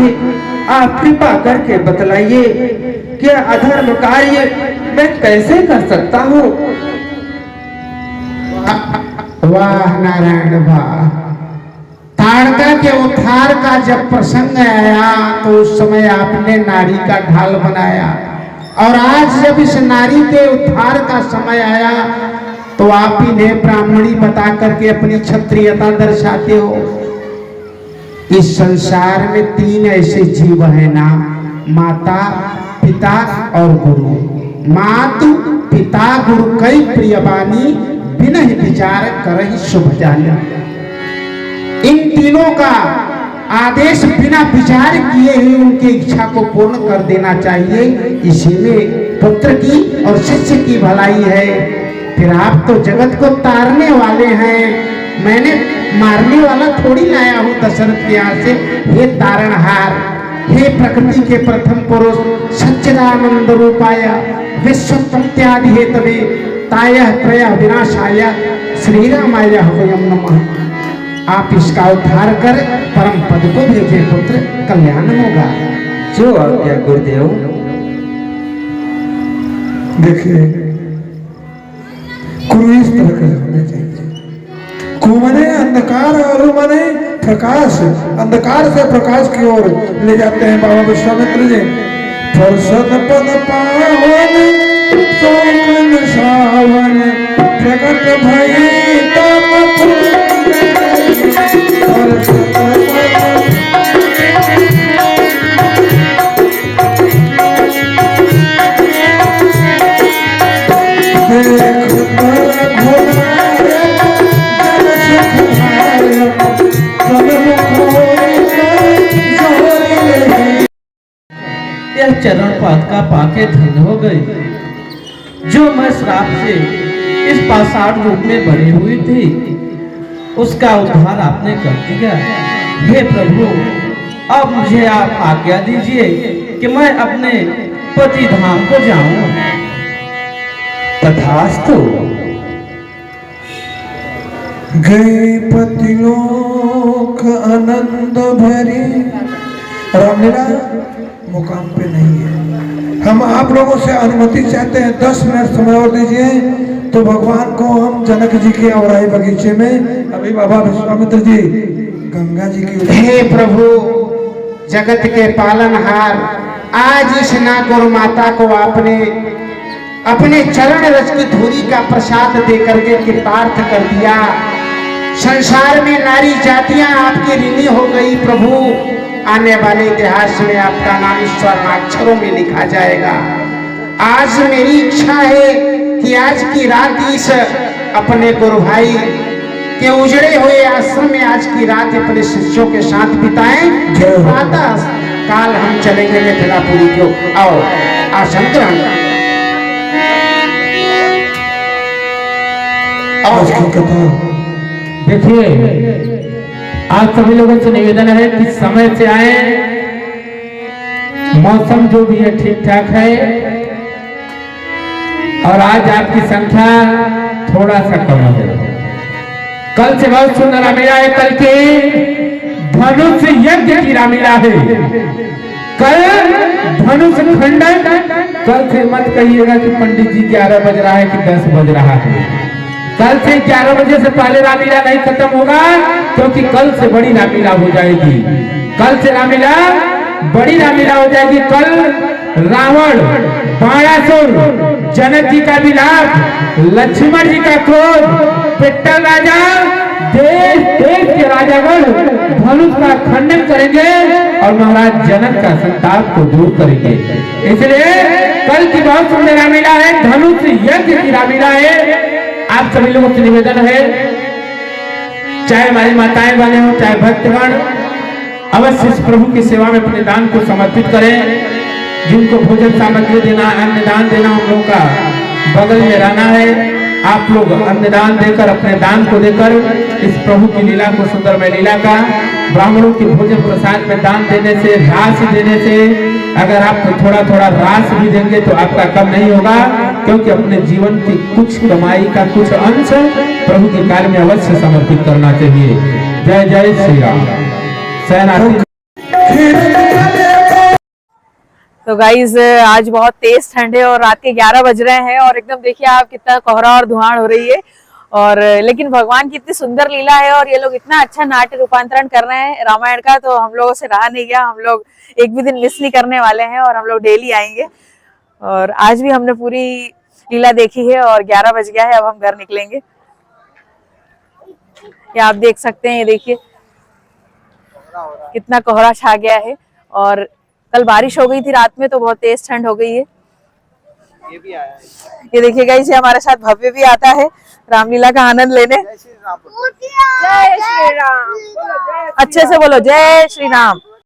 आप कृपा करके बतलाइए कि अधर्म कार्य मैं कैसे कर सकता हूँ। वाह नारायण वाह। ताड़का के उद्धार का जब प्रसंग आया तो उस समय आपने नारी का ढाल बनाया, और आज जब इस नारी के उद्धार का समय आया तो आप इन्हें ब्राह्मणी बता करके अपनी क्षत्रियता दर्शाते हो। इस संसार में तीन ऐसे जीव हैं ना, माता, पिता और गुरु। मातु पिता गुरु कई प्रियवानी, बिना विचार करहि शुभ जाने। इन तीनों का आदेश बिना विचार किए ही उनकी इच्छा को पूर्ण कर देना चाहिए। इसी में पुत्र की और शिष्य की भलाई है। फिर आप तो जगत को तारने वाले हैं, मैंने मारने वाला थोड़ी लाया हूँ दशरथ के यहाँ से। हे तारणहार, हे प्रकृति के प्रथम पुरुष, सच्चिदानंद रूपाय विश्वत्यादि हेतवे तायः त्रयः विनाशाय श्री रामाय वयं नमः। आप इसका उद्धार कर परम पद को भेजे पुत्र, कल्याण होगा। जो आज्ञा गुरुदेव। देखिए गुरु इस तरह के होने चाहिए। कु मने अंधकार और मने प्रकाश, अंधकार से प्रकाश की ओर ले जाते हैं बाबा विश्वामित्र जी। फरसन पद पावन सोमन सावन प्रकट भई तब यह चरण पादुका पाके धन्य हो गई। जो मैं श्राप से इस पाषाण रूप में बनी हुई थी, उसका उद्धार आपने कर दिया। हे प्रभु, अब मुझे आप आज्ञा दीजिए कि मैं अपने पति धाम को जाऊं। तथास्तु। गए पतिलोक आनंद भरी। रामलीला मुकाम पे नहीं है। हम आप लोगों से अनुमति चाहते हैं, 10 मिनट समय और दीजिए तो भगवान को हम जनक जी के औराई बगीचे में, अभी बाबा विश्वामित्र जी गंगा जी की। हे प्रभु, जगत के पालनहार, आज इस ना गौ माता को आपने अपने चरण रज की धूरी का प्रसाद दे करके कृतार्थ कर दिया। संसार में नारी जातियां आपकी ऋणी हो गई प्रभु। आने वाले इतिहास में आपका नाम स्वर्ण अक्षरों में लिखा जाएगा। आज मेरी इच्छा है कि आज की रात इस अपने गुरु भाई के उजड़े हुए आश्रम में आज की रात अपने शिष्यों के साथ बिताएं। प्रातः काल हम चलेंगे मिथिलापुरी को। आओ आसन ग्रहण। आज की कथा देखिए, आज सभी लोगों से निवेदन है कि समय से आए। मौसम जो भी है ठीक ठाक है और आज आपकी संख्या थोड़ा सा कम है। कल से बहुत सुंदर रामलीला है। कल के धनुष यज्ञ की रामलीला है। कल धनुष खंडन। कल से मत कहिएगा कि पंडित जी 11 बज रहा है कि 10 बज रहा है। कल से 11 बजे से पहले रामलीला नहीं खत्म होगा, क्योंकि कल से बड़ी रामलीला हो जाएगी। कल से रामलीला बड़ी रामलीला हो जाएगी। कल रावण, बाणासुर, जनक जी का विलाप, लक्ष्मण जी का क्रोध, पिट्टल राजा, देश देश के राजागण धनुष का खंडन करेंगे और महाराज जनक का संताप को दूर करेंगे। इसलिए कल की बहुत सुंदर रामलीला है। धनुष यज्ञ की रामलीला है। आप सभी लोगों से निवेदन है, चाहे हमारी माताएं बने हो, चाहे भक्तगण, अवश्य इस प्रभु की सेवा में अपने दान को समर्पित करें। जिनको भोजन सामग्री देना, अन्न दान देना, हम लोगों का बगल में रहना है। आप लोग अन्न दान देकर, अपने दान को देकर इस प्रभु की लीला को, सुंदरमय लीला का, ब्राह्मणों के भोजन प्रसाद में दान देने से, राशि देने से, अगर आप थोड़ा थोड़ा राशि भी देंगे तो आपका कम नहीं होगा, क्योंकि अपने जीवन की कुछ कमाई का कुछ अंश प्रभु के कार्य में अवश्य समर्पित करना चाहिए। जय जय श्री राम। सेनापति। तो गाइज आज बहुत तेज ठंड है और रात के 11 बज रहे हैं और एकदम देखिए आप कितना कोहरा और धुआं हो रही है। और लेकिन भगवान की इतनी सुंदर लीला है और ये लोग इतना अच्छा नाट्य रूपांतरण कर रहे हैं रामायण का, तो हम लोगों से रहा नहीं गया। हम लोग एक भी दिन मिस नहीं करने वाले हैं और हम लोग डेली आएंगे। और आज भी हमने पूरी लीला देखी है और 11 बज गया है, अब हम घर निकलेंगे। ये आप देख सकते हैं, ये देखिए कितना कोहरा छा गया है। और कल बारिश हो गई थी रात में, तो बहुत तेज ठंड हो गई है। ये देखिए गाइस, ये हमारे साथ भव्य भी आता है रामलीला का आनंद लेने। जय श्री राम। अच्छे से बोलो, जय श्री राम।